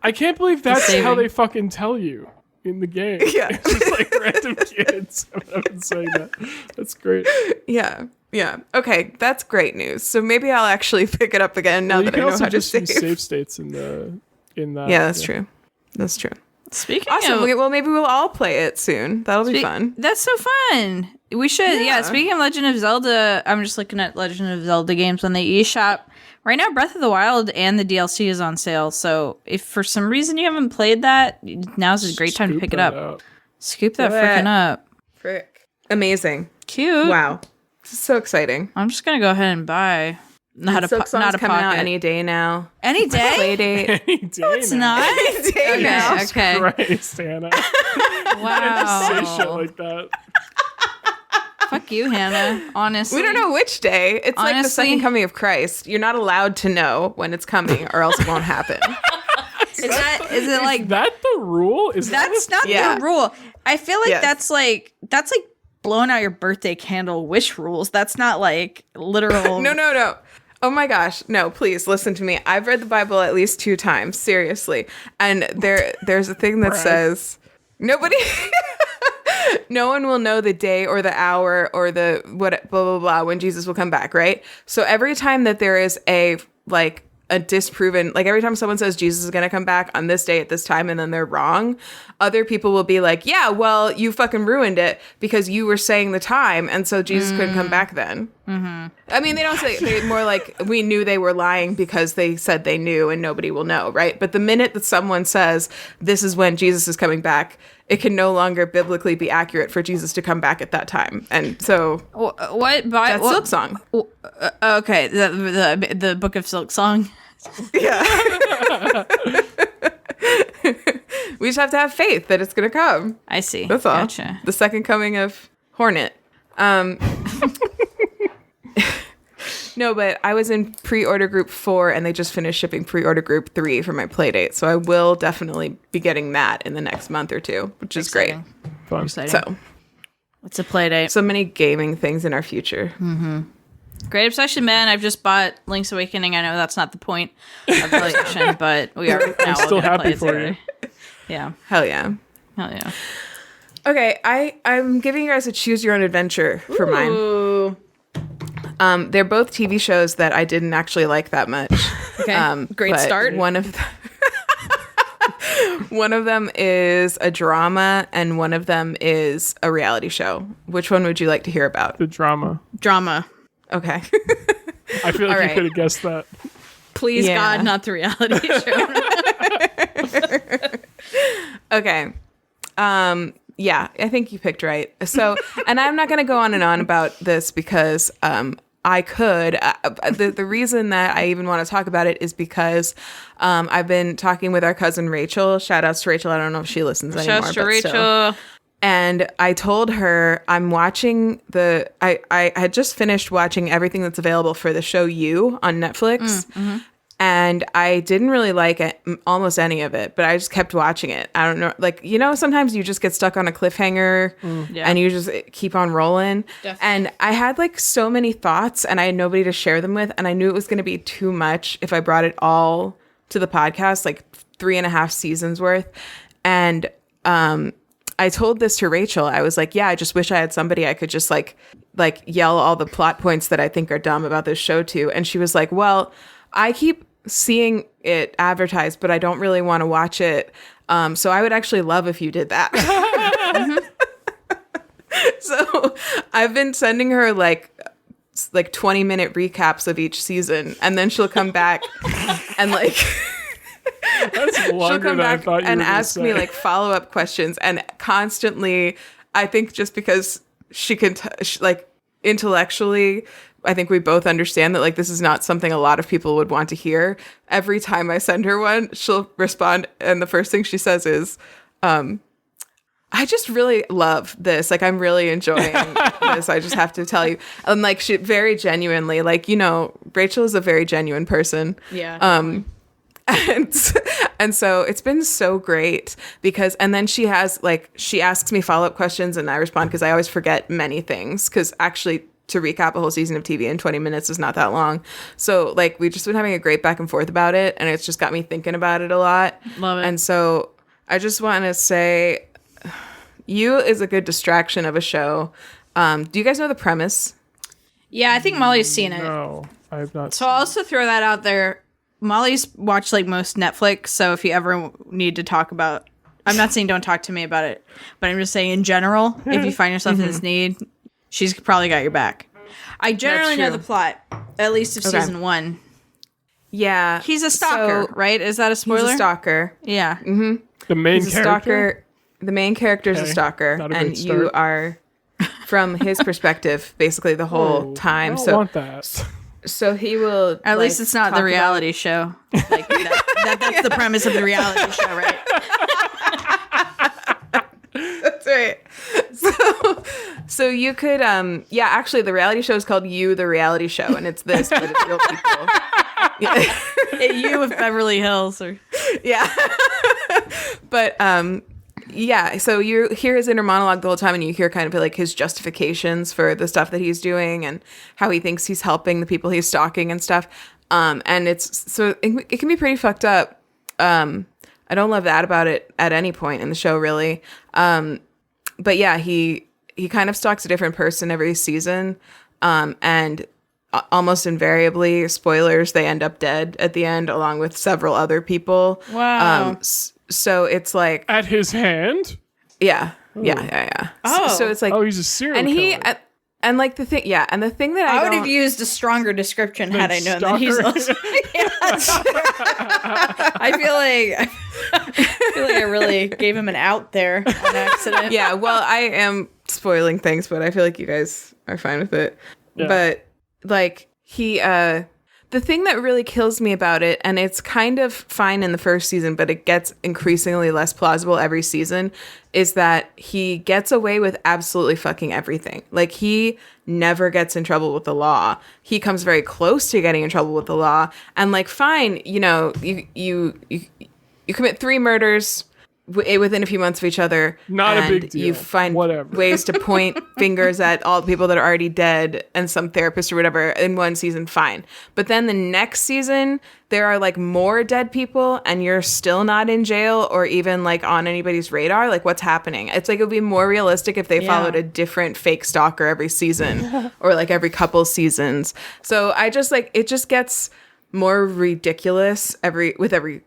I can't believe that's saving. how they fucking tell you in the game. Yeah. It's just like random kids. I've been saying that. That's great. Yeah. Yeah. Okay, that's great news. So maybe I'll actually pick it up again now Well, you that I can know also how to just use save. save states in that. Yeah, that's true. That's true. Speaking Awesome. of, Okay, well, maybe we'll all play it soon. That'll be fun. That's so fun. We should. Yeah. Yeah. Speaking of Legend of Zelda, I'm just looking at Legend of Zelda games on the eShop. Right now, Breath of the Wild and the DLC is on sale. So if for some reason you haven't played that, now's a great time to Scoop pick it that up. out. Scoop that Do it. freaking up. Frick. Amazing. Cute. Wow. This is so exciting. I'm just gonna go ahead and buy. Not a Silk Song's not a coming pocket. out any day now. Any day. Play date. Any day It's now. not. day now. Okay. Christ, Hannah. Say shit Wow. like that. Fuck you, Hannah. Honestly, We don't know which day. It's like the Honestly- second coming of Christ. You're not allowed to know when it's coming or else it won't happen. Is it like Is that the rule? Is that's not Yeah. the rule? I feel like Yes. that's like blowing out your birthday candle wish rules. That's not like literal. No. Oh my gosh. No, please listen to me. I've read the Bible at least 2 times, seriously. And there's a thing that Brag. says nobody no one will know the day or the hour or the what blah blah blah when Jesus will come back, right? So every time that there is a disproven, like every time someone says Jesus is going to come back on this day at this time and then they're wrong, other people will be like, yeah, well, you fucking ruined it because you were saying the time and so Jesus couldn't come back then. Mm-hmm. I mean, they don't say, they're more like, we knew they were lying because they said they knew and nobody will know, right? But the minute that someone says this is when Jesus is coming back, it can no longer biblically be accurate for Jesus to come back at that time. And so What? that's Silk Song. Okay, the Book of Silk Song. Yeah. We just have to have faith that it's going to come. I see. That's all. Gotcha. The second coming of Hornet. No, but I was in pre-order group 4 and they just finished shipping pre-order group 3 for my play date. So I will definitely be getting that in the next month or 2, which is great. Exciting. Fun. Exciting. So, It's a play date. so many gaming things in our future. Great Obsession, man. I've just bought Link's Awakening. I know that's not the point of the collection, but we are now still gonna happy play it for together. Yeah. Hell yeah. Hell yeah. Okay, I'm giving you guys a choose your own adventure for mine. Ooh. They're both TV shows that I didn't actually like that much. Okay. Great but start. One of them is a drama and one of them is a reality show. Which one would you like to hear about? The drama. Drama. Okay. I feel like All you right. could have guessed that. Please, Yeah. God, not the reality show. Okay. Yeah, I think you picked right. So, and I'm not going to go on and on about this because I could. The reason that I even want to talk about it is because I've been talking with our cousin Rachel. Shout outs to Rachel. I don't know if she listens anymore. Shouts to but Rachel. still. And I told her I'm watching I had just finished watching everything that's available for the show You on Netflix. And I didn't really like it, almost any of it, but I just kept watching it. I don't know. Like, you know, sometimes you just get stuck on a cliffhanger Yeah. and you just keep on rolling. Definitely. And I had like so many thoughts and I had nobody to share them with. And I knew it was going to be too much if I brought it all to the podcast, like 3.5 seasons worth. And I told this to Rachel. I was like, yeah, I just wish I had somebody I could just like yell all the plot points that I think are dumb about this show to. And she was like, well, I keep seeing it advertised, but I don't really want to watch it. So I would actually love if you did that. So I've been sending her like 20-minute recaps of each season, and then she'll come back and like That's she'll longer come than I back thought you and were gonna ask me say. like follow-up questions, and constantly, I think just because she can like intellectually, I think we both understand that like this is not something a lot of people would want to hear. Every time I send her one, she'll respond, and the first thing she says is, I just really love this. Like, I'm really enjoying this. I just have to tell you. And like, she very genuinely, like, you know, Rachel is a very genuine person. Yeah. And so it's been so great because, and then she asks me follow-up questions and I respond because I always forget many things, because actually to recap a whole season of TV in 20 minutes is not that long. So like, we've just been having a great back and forth about it, and it's just got me thinking about it a lot. Love it. And so I just want to say, You is a good distraction of a show. Do you guys know the premise? Yeah, I think Molly's seen it. No, I have not. So I'll also throw that out there. Molly's watched like most Netflix, so if you ever need to talk about, I'm not saying don't talk to me about it, but I'm just saying in general, if you find yourself in this need, she's probably got your back. I generally know the plot, at least of season 1. Yeah. He's a stalker, right? Is that a spoiler? He's a stalker. Yeah. Mm-hmm. The main He's a character? stalker. The main character is a stalker, Not a and great start. you are from his perspective basically the whole time. I don't So want that. so he will At least it's not talk the reality show. Like that's the premise of the reality show, right? That's right. So you could actually the reality show is called You the Reality Show, and it's this, but it's real people. You with Beverly Hills, or Yeah. But so you hear his inner monologue the whole time, and you hear kind of like his justifications for the stuff that he's doing and how he thinks he's helping the people he's stalking and stuff. And it can be pretty fucked up. I don't love that about it at any point in the show, really. But yeah, he kind of stalks a different person every season. And almost invariably, spoilers, they end up dead at the end, along with several other people. wow. So it's like, At his hand? yeah. Oh. So it's like, Oh, he's a serial and killer. and like the thing, and the thing that I would don't- have used a stronger description had I known that he's stalker. also. I feel like I really gave him an out there on accident. yeah, well, I am spoiling things, but I feel like you guys are fine with it. Yeah. But like the thing that really kills me about it, and it's kind of fine in the first season, but it gets increasingly less plausible every season, is that he gets away with absolutely fucking everything. Like, he never gets in trouble with the law. He comes very close to getting in trouble with the law. And like, fine, you know, you commit 3 murders within a few months of each other. Not a and big deal. You find Whatever. ways to point fingers at all the people that are already dead and some therapist or whatever in one season, fine. But then the next season, there are like more dead people and you're still not in jail or even like on anybody's radar. Like, what's happening? It's like, it would be more realistic if they followed a different fake stalker every season or like every couple seasons. So I just like, it just gets more ridiculous with every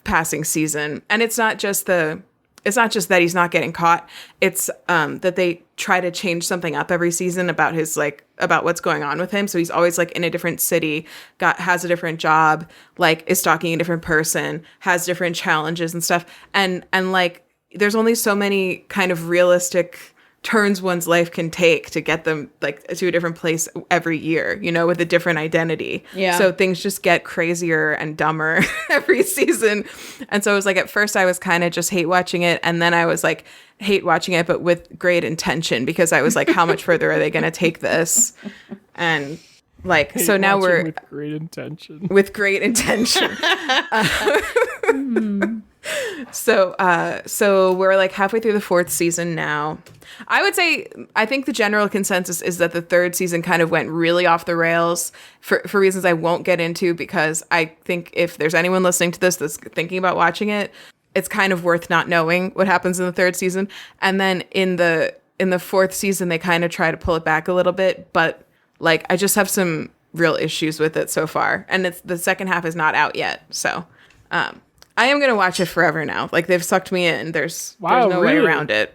passing season. And it's not just that he's not getting caught, it's that they try to change something up every season about what's going on with him. So he's always like in a different city, has a different job, like is stalking a different person, has different challenges and stuff, and like there's only so many kind of realistic turns one's life can take to get them like to a different place every year, you know, with a different identity. Yeah. So things just get crazier and dumber every season. And so it was like, at first I was kind of just hate watching it. And then I was like hate watching it, but with great intention, because I was like, how much further are they going to take this? And like, so now we're with great intention. with great intention. So we're like halfway through the 4th season now. I would say, I think the general consensus is that the 3rd season kind of went really off the rails for reasons I won't get into, because I think if there's anyone listening to this that's thinking about watching it, it's kind of worth not knowing what happens in the 3rd season. And then in the 4th season, they kind of try to pull it back a little bit, but like, I just have some real issues with it so far. And the second half is not out yet. So, I am going to watch it forever now. Like, they've sucked me in. There's no way really? around it.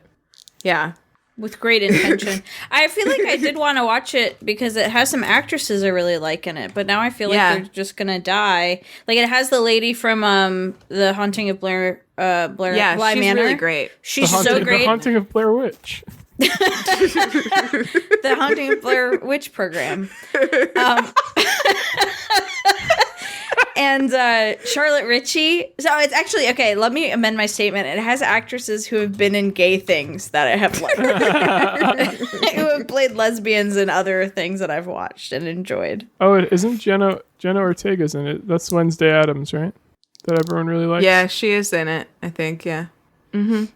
Yeah. With great intention. I feel like I did want to watch it because it has some actresses I really like in it, but now I feel like they're just gonna die. Like, it has the lady from The Haunting of Blair Yeah, Bly she's Manor. really great. She's so great. The Haunting of Blair Witch. The Haunting of Blair Witch program. And Charlotte Ritchie. So it's actually, okay, let me amend my statement. It has actresses who have been in gay things that I have liked. Who have played lesbians in other things that I've watched and enjoyed. Oh, it isn't Jenna Ortega's in it. That's Wednesday Addams, right? That everyone really likes. Yeah, she is in it, I think, yeah. Mm-hmm.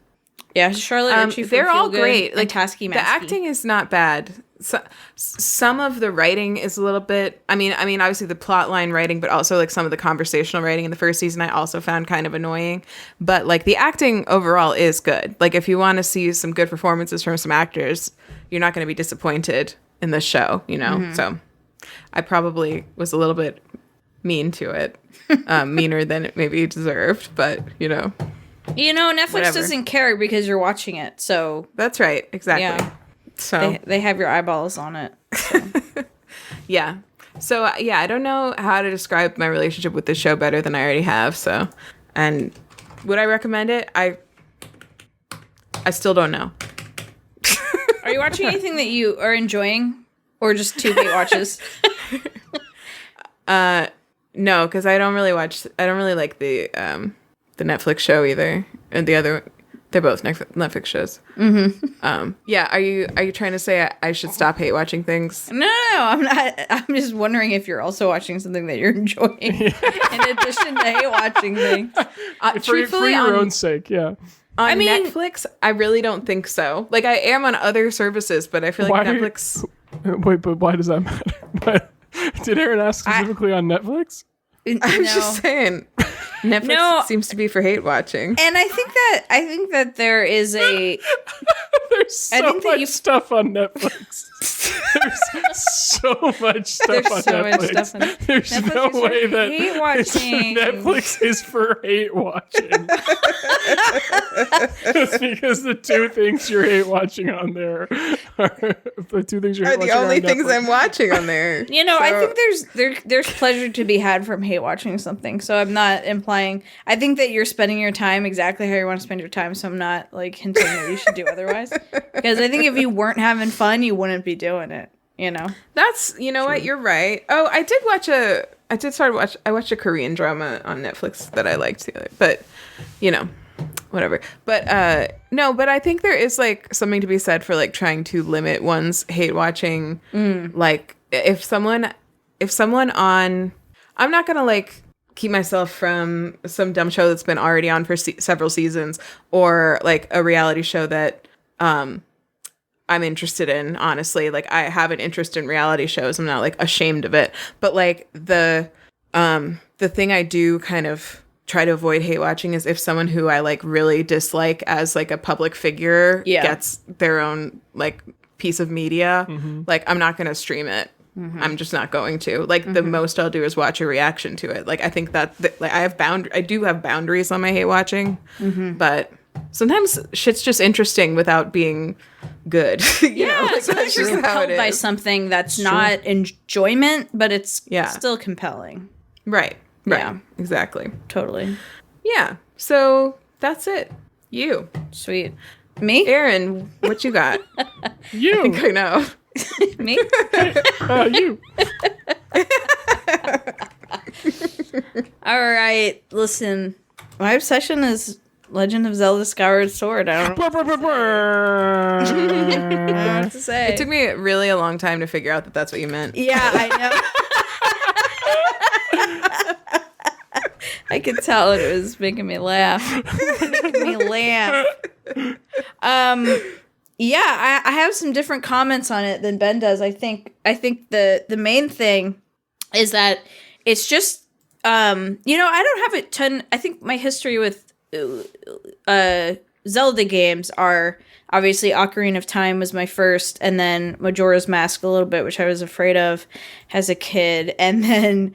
Yeah, Charlotte Ritchie. They're all great. Like Tasky Masky. The acting is not bad. So, some of the writing is a little bit. I mean, obviously the plot line writing, but also like some of the conversational writing in the first season, I also found kind of annoying. But like the acting overall is good. Like if you want to see some good performances from some actors, you're not going to be disappointed in this show. You know, so I probably was a little bit mean to it, meaner than it maybe deserved. But you know, Netflix whatever. doesn't care because you're watching it. So That's right. Exactly. yeah. So They have your eyeballs on it. So. yeah. So yeah, I don't know how to describe my relationship with the show better than I already have. So, and would I recommend it? I still don't know. Are you watching anything that you are enjoying, or just two hate watches? No, because I don't really like the Netflix show either, and the other. They're both Netflix shows. Mm-hmm. Yeah. Are you trying to say I should stop hate watching things? No, I'm not. I'm just wondering if you're also watching something that you're enjoying in addition to hate watching things. For Truthfully, your own sake, yeah. On Netflix, I really don't think so. Like I am on other services, but I feel like Netflix. Wait, but why does that matter? Did Erin ask specifically on Netflix? I'm just saying. Netflix seems to be for hate watching. And I think that there is a There's so much stuff on Netflix. There's so much stuff on Netflix. There's Netflix no way that hate watching. Netflix is for hate watching. It's because the two things you're hate watching on there are the two things you're hate Are the watching only on things Netflix. I'm watching on there. I think there's pleasure to be had from hate watching something. So I'm not implying. I think that you're spending your time exactly how you want to spend your time. So I'm not like hinting that you should do otherwise. Because I think if you weren't having fun, you wouldn't be doing it. That's what, you're right. Oh, I watched a Korean drama on Netflix that I liked the other, but whatever. But no, but I think there is like something to be said for like trying to limit one's hate watching. Like if someone on, I'm not gonna like keep myself from some dumb show that's been already on for several seasons, or like a reality show that I'm interested in. Honestly, like I have an interest in reality shows. I'm not like ashamed of it, but like the thing I do kind of try to avoid hate watching is if someone who I like really dislike as like a public figure gets their own like piece of media, like I'm not going to stream it. I'm just not going to. Like the most I'll do is watch a reaction to it. Like I think that like I do have boundaries on my hate watching, but sometimes shit's just interesting without being good. Sometimes you're compelled by something that's not enjoyment, but it's still compelling. Right. Yeah. Exactly. Totally. Yeah. So that's it. You. Sweet. Me? Erin, what you got? You. I think I know. Me? You. All right. Listen, my obsession is Legend of Zelda Skyward Sword. I don't know what to say. It took me really a long time to figure out that that's what you meant. Yeah, I know. I could tell it was making me laugh. Yeah, I have some different comments on it than Ben does. I think the main thing is that it's just I don't have a ton. I think my history with Zelda games are obviously Ocarina of Time was my first, and then Majora's Mask a little bit, which I was afraid of as a kid, and then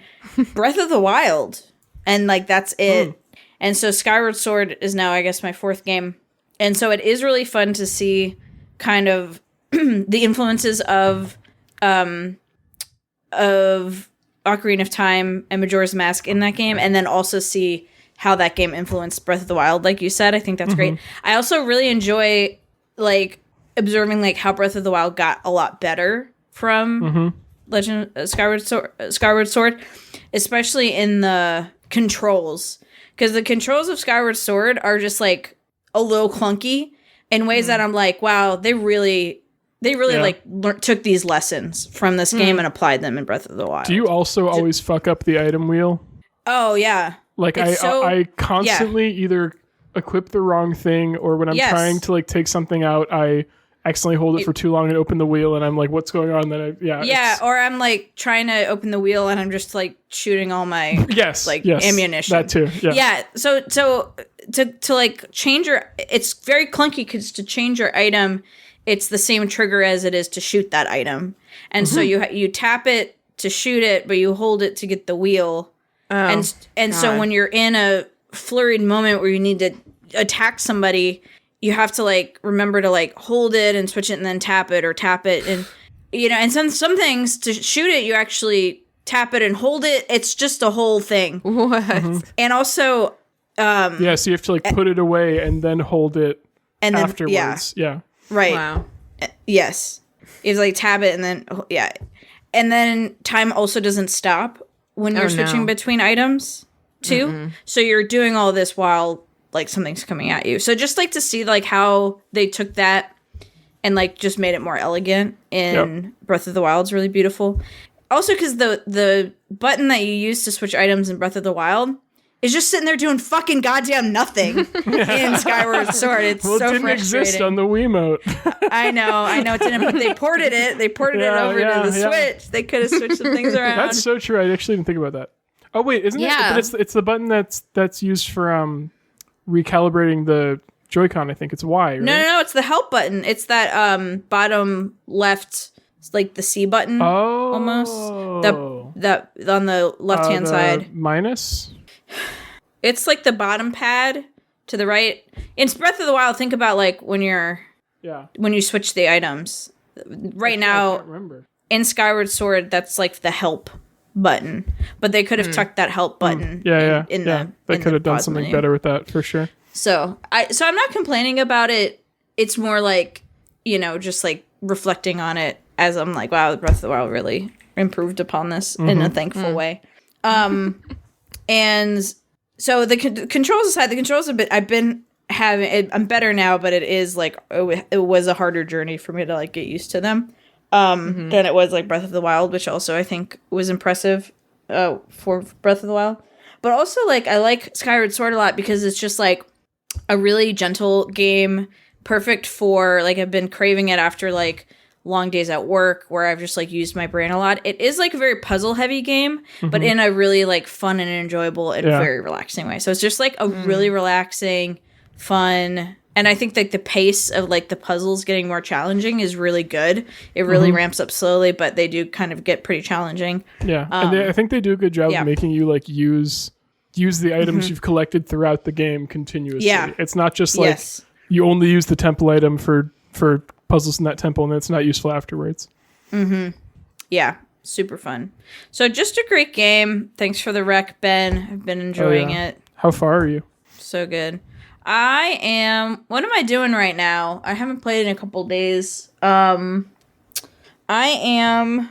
Breath of the Wild, and like that's it. And so Skyward Sword is now, I guess, my fourth game, and so it is really fun to see kind of the influences of Ocarina of Time and Majora's Mask in that game, and then also see how that game influenced Breath of the Wild, like you said. I think that's great. I also really enjoy, like, observing like how Breath of the Wild got a lot better from Legend Skyward Sword, especially in the controls, because the controls of Skyward Sword are just like a little clunky in ways that I'm like, wow, they really like took these lessons from this game and applied them in Breath of the Wild. Do you also always fuck up the item wheel? Oh yeah. Like I constantly either equip the wrong thing, or when I'm trying to like take something out, I accidentally hold it for too long and open the wheel, and I'm like, what's going on? Then or I'm like trying to open the wheel and I'm just like shooting all my ammunition. That too. Yeah. So to like change your, it's very clunky because to change your item, it's the same trigger as it is to shoot that item, and so you tap it to shoot it, but you hold it to get the wheel. So when you're in a flurried moment where you need to attack somebody, you have to like remember to like hold it and switch it and then tap it, and and some things to shoot it you actually tap it and hold it. It's just a whole thing. What? And also so you have to like put it away and then hold it and afterwards. Yeah. Right. Wow. Yes. You have to like tap it and then and then time also doesn't stop when you're switching between items too. So you're doing all this while like something's coming at you. So just like to see like how they took that and like just made it more elegant in Breath of the Wild is really beautiful. Also because the button that you use to switch items in Breath of the Wild is just sitting there doing fucking goddamn nothing in Skyward Sword. It's so frustrating. It didn't exist on the Wiimote. I know it didn't, but they ported it. They ported it over to the Switch. They could have switched some things around. That's so true. I actually didn't think about that. Oh wait, isn't it? But it's the button that's used for recalibrating the Joy-Con. I think it's Y. Right? No, it's the help button. It's that bottom left, it's like the C button. Oh, almost that on the left hand side. Minus. It's like the bottom pad to the right. In Breath of the Wild, think about like when you switch the items. Right now, I can't remember. In Skyward Sword, that's like the help button, but they could have tucked that help button. They could have done something better with that for sure. So I'm not complaining about it. It's more like just like reflecting on it as I'm like, wow, Breath of the Wild really improved upon this in a thankful way. And so the controls aside, the controls I've been having it, I'm better now, but it is like it was a harder journey for me to like get used to them than it was like Breath of the Wild, which also I think was impressive for Breath of the Wild. But also like I like Skyward Sword a lot because it's just like a really gentle game, perfect for like I've been craving it after like long days at work where I've just like used my brain a lot. It is like a very puzzle heavy game, but in a really like fun and enjoyable and very relaxing way. So it's just like a really relaxing, fun, and I think like the pace of like the puzzles getting more challenging is really good. It really ramps up slowly, but they do kind of get pretty challenging. Yeah, and I think they do a good job of making you like use the items you've collected throughout the game continuously. Yeah, it's not just like you only use the temple item for puzzles in that temple and it's not useful afterwards. Yeah, super fun. So just a great game. Thanks for the rec, Ben. I've been enjoying it. How far are you? So good. What am I doing right now? I haven't played in a couple days. I have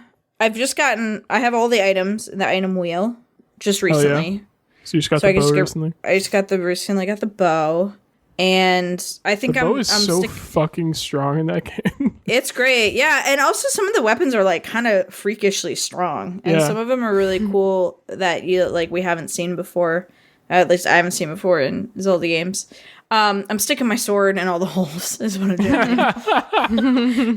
all the items in the item wheel just recently. Yeah. So you just got the bow recently? I just got the bow. And I think the bow is so fucking strong in that game. It's great. Yeah. And also some of the weapons are like kind of freakishly strong. And some of them are really cool that we haven't seen before. At least I haven't seen before in Zelda games. I'm sticking my sword in all the holes is what I'm doing.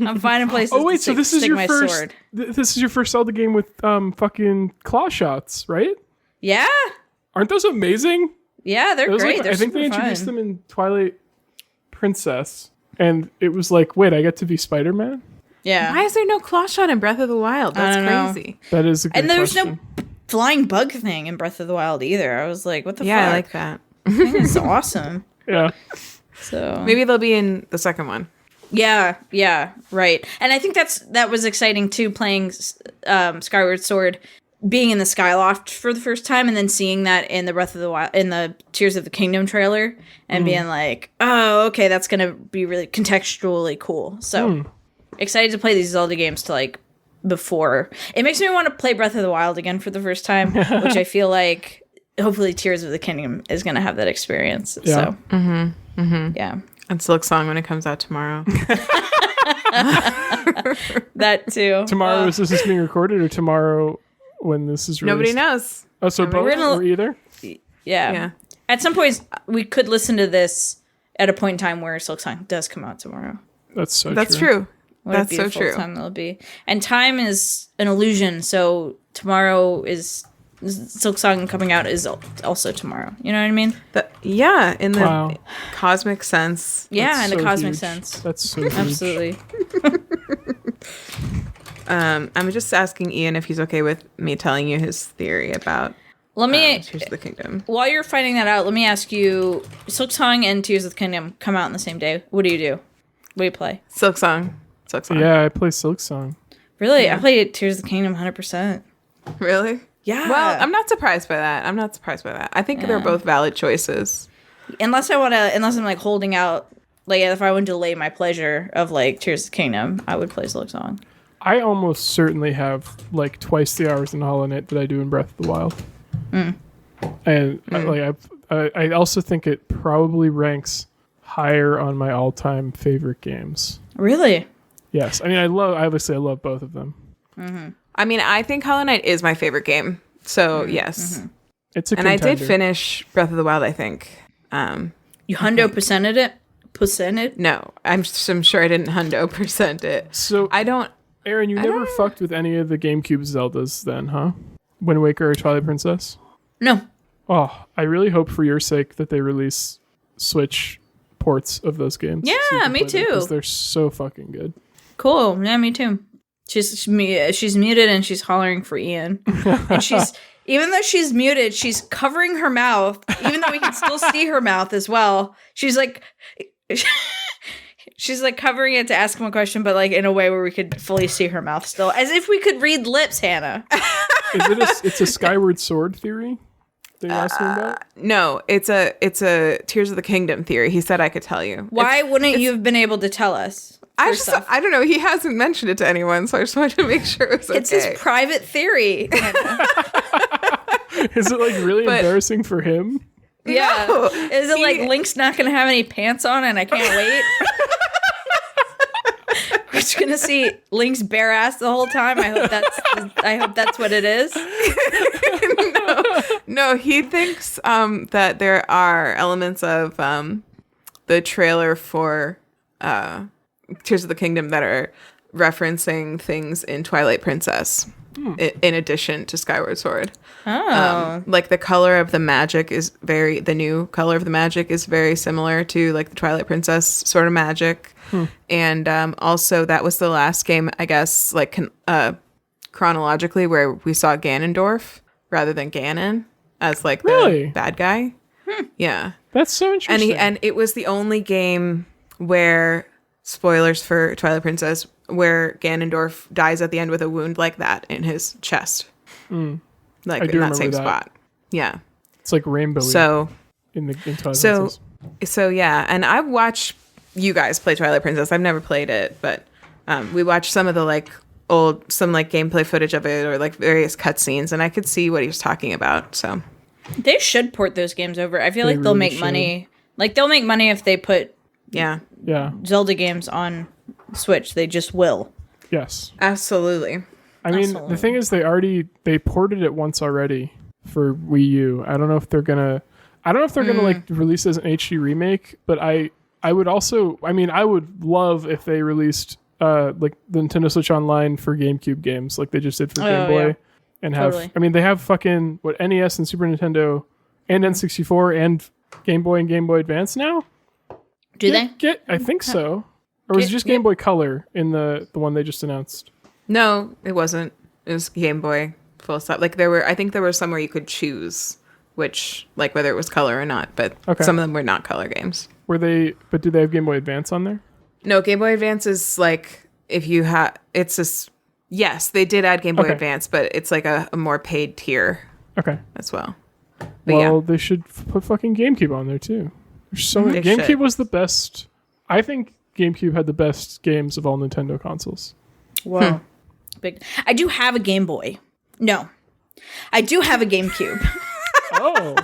I'm finding places to stick my sword. This is your first Zelda game with fucking claw shots, right? Yeah. Aren't those amazing? Yeah, they're great. I think they introduced them in Twilight Princess, and it was like, wait, I get to be Spider-Man? Yeah. Why is there no claw shot in Breath of the Wild? That's crazy. That is a good question. And there's no flying bug thing in Breath of the Wild either. I was like, what the fuck? Yeah, I like that. I think it's awesome. Yeah. So maybe they'll be in the second one. Yeah, right. And I think that was exciting too, playing Skyward Sword being in the Skyloft for the first time and then seeing that in the Breath of the Wild, in the Tears of the Kingdom trailer, and being like, oh, okay, that's gonna be really contextually cool. So excited to play these Zelda games to like before. It makes me want to play Breath of the Wild again for the first time, which I feel like hopefully Tears of the Kingdom is gonna have that experience. Yeah. So yeah. And Silk Song when it comes out tomorrow. That too. Tomorrow is this being recorded, or tomorrow when this is released? Nobody knows. Oh, so both or either? Yeah. At some point, we could listen to this at a point in time where Silk Song does come out tomorrow. That's so That's true. true. What a That's so beautiful true. time that'll be. And time is an illusion, so tomorrow is Silk Song coming out is also tomorrow. You know what I mean? Yeah, in the Wow. cosmic sense. Yeah, That's in the so cosmic huge. sense. That's so huge. Absolutely. I'm just asking Ian if he's okay with me telling you his theory about Let me, Tears of the Kingdom. while you're finding that out, let me ask you, Silk Song and Tears of the Kingdom come out on the same day. What do you do? What do you play? Silk Song. Silk Song. Yeah, I play Silk Song. Really? I played Tears of the Kingdom 100%. Really? Yeah. Well, I'm not surprised by that. I think they're both valid choices. Unless I'm like holding out, like if I want to delay my pleasure of like Tears of the Kingdom, I would play Silk Song. I almost certainly have like twice the hours in Hollow Knight that I do in Breath of the Wild. And I also think it probably ranks higher on my all-time favorite games. Really? Yes, I mean I love both of them. I mean, I think Hollow Knight is my favorite game. So, yes. It's a And I did contender. finish Breath of the Wild, I think. You hundo percented it? Percented? No, I'm sure I didn't hundo percent it. So I don't. Aaron, you never fucked with any of the GameCube Zeldas then, huh? Wind Waker or Twilight Princess? No. Oh, I really hope for your sake that they release Switch ports of those games. Yeah, so you can me play them, too. 'cause they're so fucking good. Cool. Yeah, me too. She's muted and she's hollering for Ian. And even though she's muted, she's covering her mouth, even though we can still see her mouth as well. She's like covering it to ask him a question, but like in a way where we could fully see her mouth still, as if we could read lips, Hannah. It's a Skyward Sword theory that you're asking about? No, it's a Tears of the Kingdom theory. He said I could tell you. Why wouldn't you have been able to tell us? First off? I don't know. He hasn't mentioned it to anyone, so I just wanted to make sure it was okay. It's his private theory. Hannah. Is it like really But- embarrassing for him? Yeah. No, Is it like Link's not going to have any pants on and I can't wait? We're just going to see Link's bare ass the whole time. I hope that's what it is. No, he thinks that there are elements of the trailer for Tears of the Kingdom that are referencing things in Twilight Princess in addition to Skyward Sword. Oh. Like the color of the magic the new color of the magic is very similar to like the Twilight Princess sort of magic. And also that was the last game, I guess, like chronologically where we saw Ganondorf rather than Ganon as like the Really? bad guy. Yeah. That's so interesting. And it was the only game where, spoilers for Twilight Princess, where Ganondorf dies at the end with a wound like that in his chest. I Like do in that remember same that. spot. Yeah. It's like rainbow So in Twilight so Princess. so yeah, and I've watched you guys play Twilight Princess. I've never played it, but we watched some of the like some gameplay footage of it or like various cutscenes, and I could see what he was talking about. So They should port those games over. I feel like they'll really make should. money. Like they'll make money if they put yeah, Yeah. Zelda games on Switch. They just will. Yes. absolutely. I mean, Absolutely. the thing is, they ported it once already for Wii U. I don't know if they're gonna like release it as an HD remake, but I would also, I mean, I would love if they released like the Nintendo Switch Online for GameCube games, like they just did for Game Boy, yeah. and have. Totally. I mean, they have fucking NES and Super Nintendo and N64 and Game Boy and Game Boy Advance now. Do they? I think so. Or was it Get- just Game Boy Color in the one they just announced? No, it wasn't. It was Game Boy full stop. Like I think there were some where you could choose which, like whether it was color or not, but Okay. some of them were not color games. But do they have Game Boy Advance on there? No, Game Boy Advance is like if you have, it's Yes, they did add Game Boy Okay. Advance, but it's like a more paid tier Okay. as well. But Well, they should put fucking GameCube on there too. There's so many. They GameCube should. was the best. I think GameCube had the best games of all Nintendo consoles. Whoa. Big. I do have a Game Boy. No. I do have a GameCube. Oh.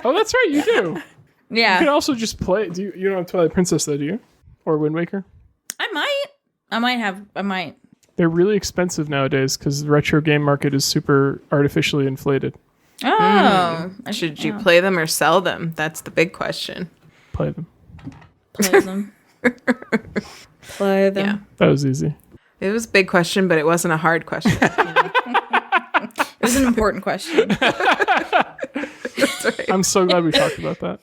Oh, that's right. You do. You can Yeah. also just play. You don't have Twilight Princess though, do you? Or Wind Waker? I might. They're really expensive nowadays because the retro game market is super artificially inflated. Oh. should you play them or sell them? That's the big question. Play them. Play them. Play them. Yeah. That was easy. It was a big question, but it wasn't a hard question. It was an important question. That's right. I'm so glad we talked about that.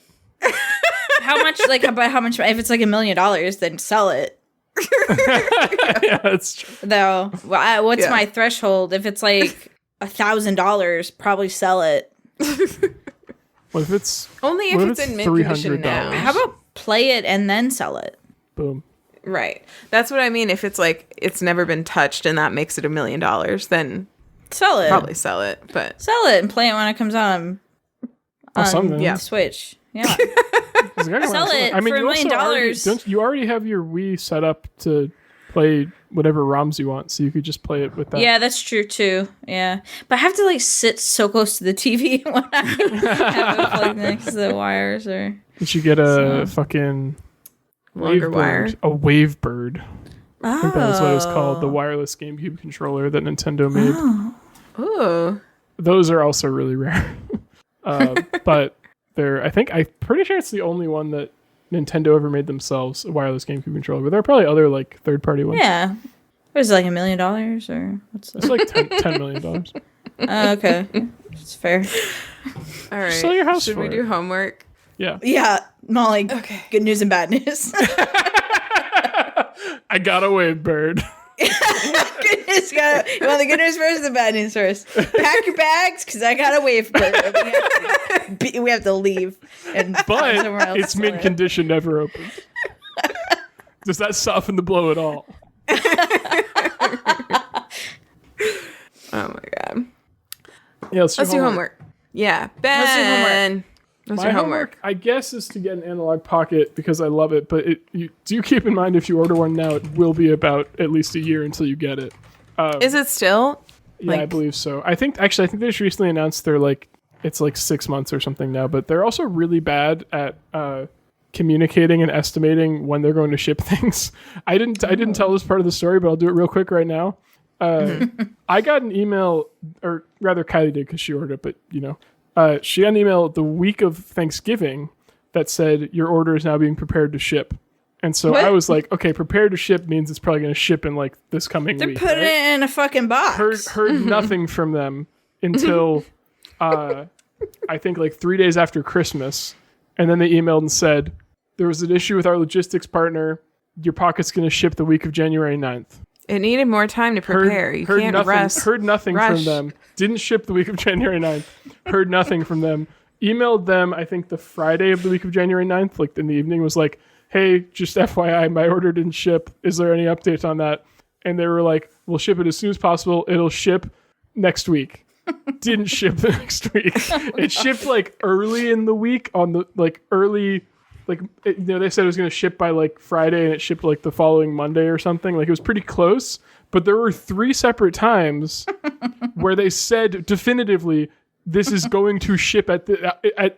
How much, how much, if it's like $1 million, then sell it. Yeah, that's true. Though, what's Yeah. my threshold? If it's like $1,000, probably sell it. What if it's Only if What if it's in it's mint condition $300? now. How about play it and then sell it? boom? Right. That's what I mean. If it's like it's never been touched and that makes it $1 million, then Sell it. probably sell it. But Sell it and play it when it comes out on Something. yeah. Switch. Yeah. Sell it for $1 million. Don't you already have your Wii set up to play whatever ROMs you want, so you could just play it with that? Yeah, that's true too. Yeah, but I have to like sit so close to the TV when I have it plugged next to the wires. Or You should get a fucking longer Wavebird. wire. A Wavebird. I think that was what it was called. The Oh. wireless GameCube controller that Nintendo made. Ooh. Those are also really rare. But I'm pretty sure it's the only one that Nintendo ever made themselves, a wireless GameCube controller. But there are probably other like third-party ones. yeah, was it like $1 million or what's It's the? like $10 million. Okay, it's fair. All right. Sell your house Should for we it. do homework? Yeah. Yeah, Molly. Okay. Good news and bad news. I got a Wavebird. Good news. You want the good news first or the bad news first? Pack your bags because I got a wave. We have to leave and find But somewhere else it's to mint live. condition, never opened. Does that soften the blow at all? Oh my god. Yeah, let's Let's do homework. Yeah. Ben. What's My your homework, I guess, is to get an analog pocket because I love it. But do keep in mind if you order one now, it will be about at least a year until you get it. Is it still? Yeah, I like- believe so. I think they just recently announced it's like 6 months or something now. But they're also really bad at communicating and estimating when they're going to ship things. I didn't tell this part of the story, but I'll do it real quick right now. I got an email, or rather Kylie did because she ordered it, but she got an email the week of Thanksgiving that said your order is now being prepared to ship. And so What? I was like, okay, prepared to ship means it's probably going to ship in like this coming They're week. putting right? it in a fucking box. Heard nothing from them until I think like 3 days after Christmas. And then they emailed and said, there was an issue with our logistics partner. Your pocket's going to ship the week of January 9th. It needed more time to prepare. You can't rush. Heard nothing rush. from them. Didn't ship the week of January 9th. Heard nothing from them. Emailed them, I think, the Friday of the week of January 9th, like in the evening, was like, hey, just FYI, my order didn't ship. Is there any update on that? And they were like, we'll ship it as soon as possible. It'll ship next week. Didn't ship the next week. It shipped like early in the week on the they said it was going to ship by like Friday and it shipped like the following Monday or something. Like it was pretty close, but there were 3 separate times where they said definitively this is going to ship at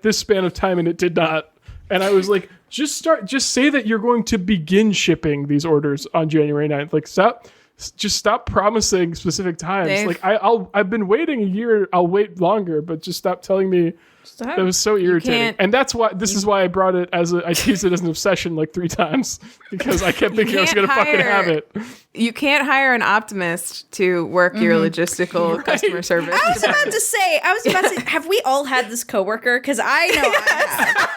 this span of time, and it did not. And I was like, just say that you're going to begin shipping these orders on January 9th. Like stop promising specific times. They've- Like I've been waiting a year. I'll wait longer, but just stop telling me. That was so irritating. can't- And that's why I brought it I teased it as an obsession like 3 times because I kept thinking I was can't going to fucking hire- have it. You can't hire an optimist to work your logistical customer service. I was about to say, have we all had this coworker? Because I know I have.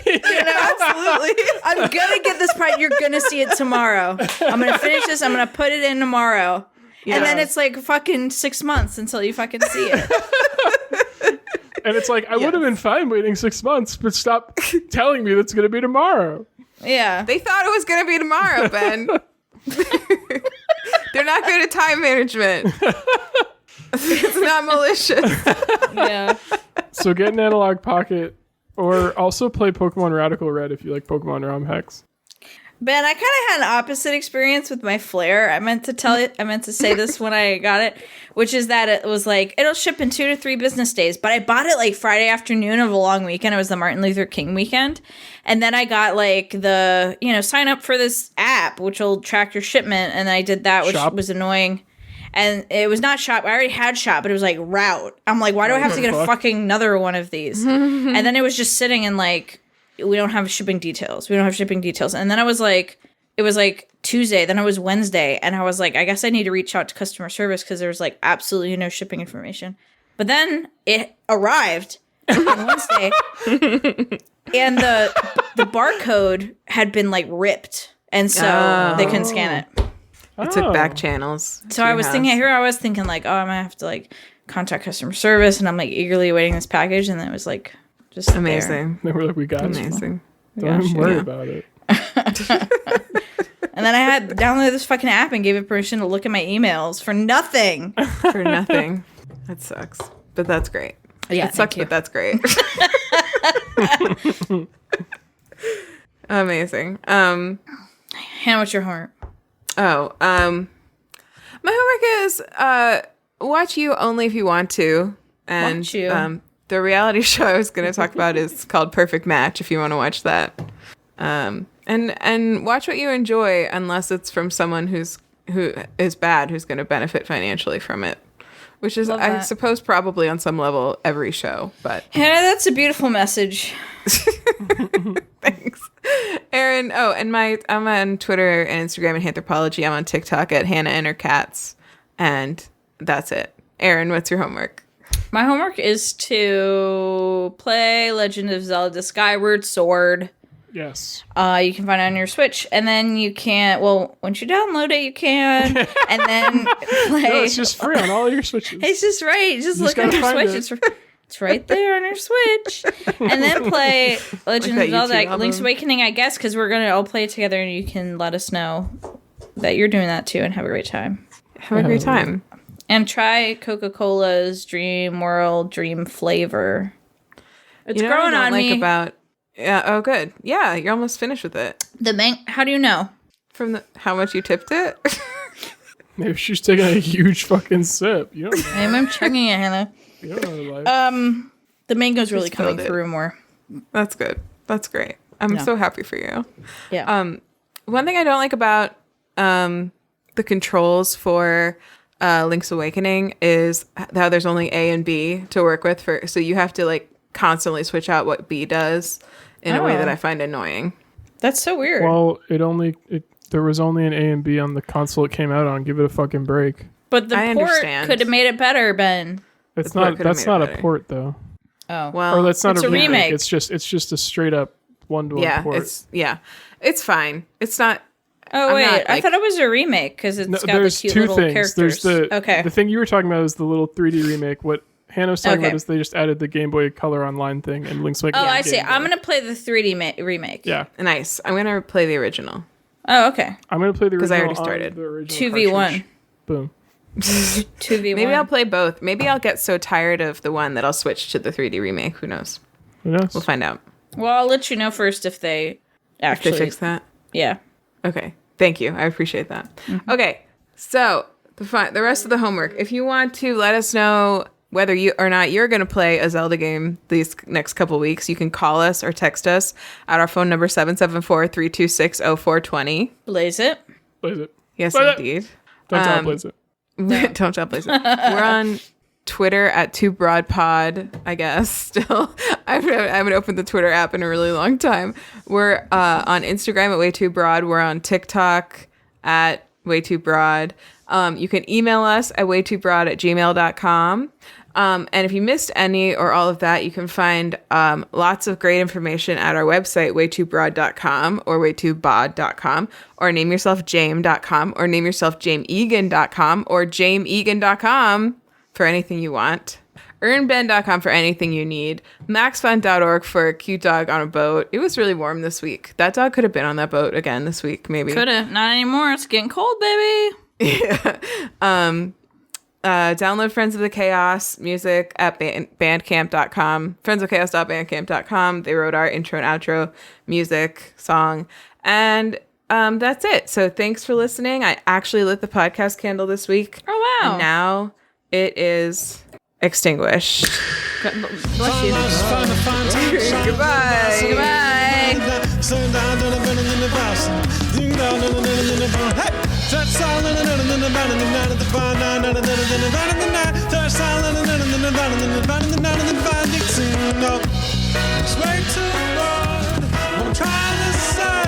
Yes. Absolutely. I'm going to get this part. You're going to see it tomorrow. I'm going to finish this. I'm going to put it in tomorrow. And then it's like fucking 6 months until you fucking see it. And it's like, I would have been fine waiting 6 months, but stop telling me that's going to be tomorrow. Yeah. They thought it was going to be tomorrow, Ben. They're not good at time management. It's not malicious. Yeah. So get an Analog Pocket, or also play Pokemon Radical Red if you like Pokemon ROM hacks. Ben, I kind of had an opposite experience with my Flare. I meant to say this when I got it, which is that it was like, it'll ship in 2 to 3 business days. But I bought it like Friday afternoon of a long weekend. It was the Martin Luther King weekend. And then I got like the, sign up for this app, which will track your shipment. And I did that, which was annoying. And it was not Shop. I already had Shop, but it was like Route. I'm like, why do I have to get a fucking another one of these? And then it was just sitting in like, we don't have shipping details. And then I was like, it was like Tuesday, then it was Wednesday. And I was like, I guess I need to reach out to customer service because there was like absolutely no shipping information. But then it arrived on Wednesday and the barcode had been like ripped. And so they couldn't scan it. It took back channels. So I was thinking like, oh, I'm gonna have to like contact customer service, and I'm like eagerly awaiting this package, and then it was like just amazing. They were like, we got amazing. You. Don't even worry about it. And then I had downloaded this fucking app and gave it permission to look at my emails for nothing. For nothing. That sucks, but that's great. Yeah, it sucks, but that's great. Amazing. Hannah, what's your homework? Oh, my homework is watch You Only If You Want To. And Watch You. The reality show I was going to talk about is called Perfect Match, if you want to watch that. And watch what you enjoy, unless it's from someone who is bad, who's going to benefit financially from it. Which is, I suppose, probably on some level every show. But Hannah, that's a beautiful message. Thanks, Erin. Oh, and I'm on Twitter and Instagram and Anthropology. I'm on TikTok at Hannah and Her Cats, and that's it. Erin, what's your homework? My homework is to play Legend of Zelda Skyward Sword. Yes. You can find it on your Switch, and then you can. Well, once you download it, you can, and then play. No, it's just free on all your Switches. It's just right. Just look on your Switch. It's right there on your Switch, and then play Legend of Zelda: Link's Awakening. I guess because we're gonna all play it together, and you can let us know that you're doing that too, and have a great time. Have a great time. And try Coca-Cola's Dream World Dream Flavor. It's growing on me. Yeah. Oh, good. Yeah, you're almost finished with it. How do you know? From how much you tipped it? Maybe she's taking a huge fucking sip. You don't know. I'm chugging it, Hannah. You don't know the mango's really coming through more. That's good. That's great. I'm so happy for you. Yeah. One thing I don't like about the controls for Link's Awakening is how there's only A and B to work with. So you have to like constantly switch out what B does in a way that I find annoying. That's so weird. Well, there was only an A and B on the console it came out on. Give it a fucking break. But the port could have made it better, Ben. That's not a port though. Oh. Well, or that's not a remake. It's just a straight up one-to-one port. It's fine. It's not. Oh, wait. I thought it was a remake because it's got the cute little characters. There's the thing you were talking about is the little 3D remake. What Hannah was talking about is they just added the Game Boy Color Online thing and Link's Awakening. Oh, I see. I'm going to play the 3D remake. Yeah. Nice. I'm going to play the original. Oh, okay. I'm going to play the original. Because I already started. 2v1. Boom. 2v1. Maybe I'll play both. Maybe I'll get so tired of the one that I'll switch to the 3D remake. Who knows? We'll find out. Well, I'll let you know first if they actually fix that. Yeah. Okay. Thank you. I appreciate that. Mm-hmm. Okay. So the rest of the homework. If you want to let us know whether you or not you're going to play a Zelda game these next couple weeks, you can call us or text us at our phone number 774-326-0420. Blaze it. Yes, Blaze indeed. It. Don't tell Blaze it. Don't tell Blaze it. We're on Twitter at 2BroadPod, I guess. Still, I haven't opened the Twitter app in a really long time. We're on Instagram at Way2Broad. We're on TikTok at Way2Broad. You can email us at way2broad@gmail.com. And if you missed any or all of that, you can find lots of great information at our website, way2broad.com or way2bod.com, or nameyourselfjame.com, or nameyourselfjameegan.com, or jameegan.com for anything you want. earnben.com for anything you need. maxfun.org for a cute dog on a boat. It was really warm this week. That dog could have been on that boat again this week, maybe. Could have. Not anymore. It's getting cold, baby. Download Friends of the Chaos music at bandcamp.com. friendsofchaos.bandcamp.com. They wrote our intro and outro music song. And that's it. So thanks for listening. I actually lit the podcast candle this week. Oh, wow. And now it is extinguished. Bless you. Goodbye. It's way too hard. I'm trying to say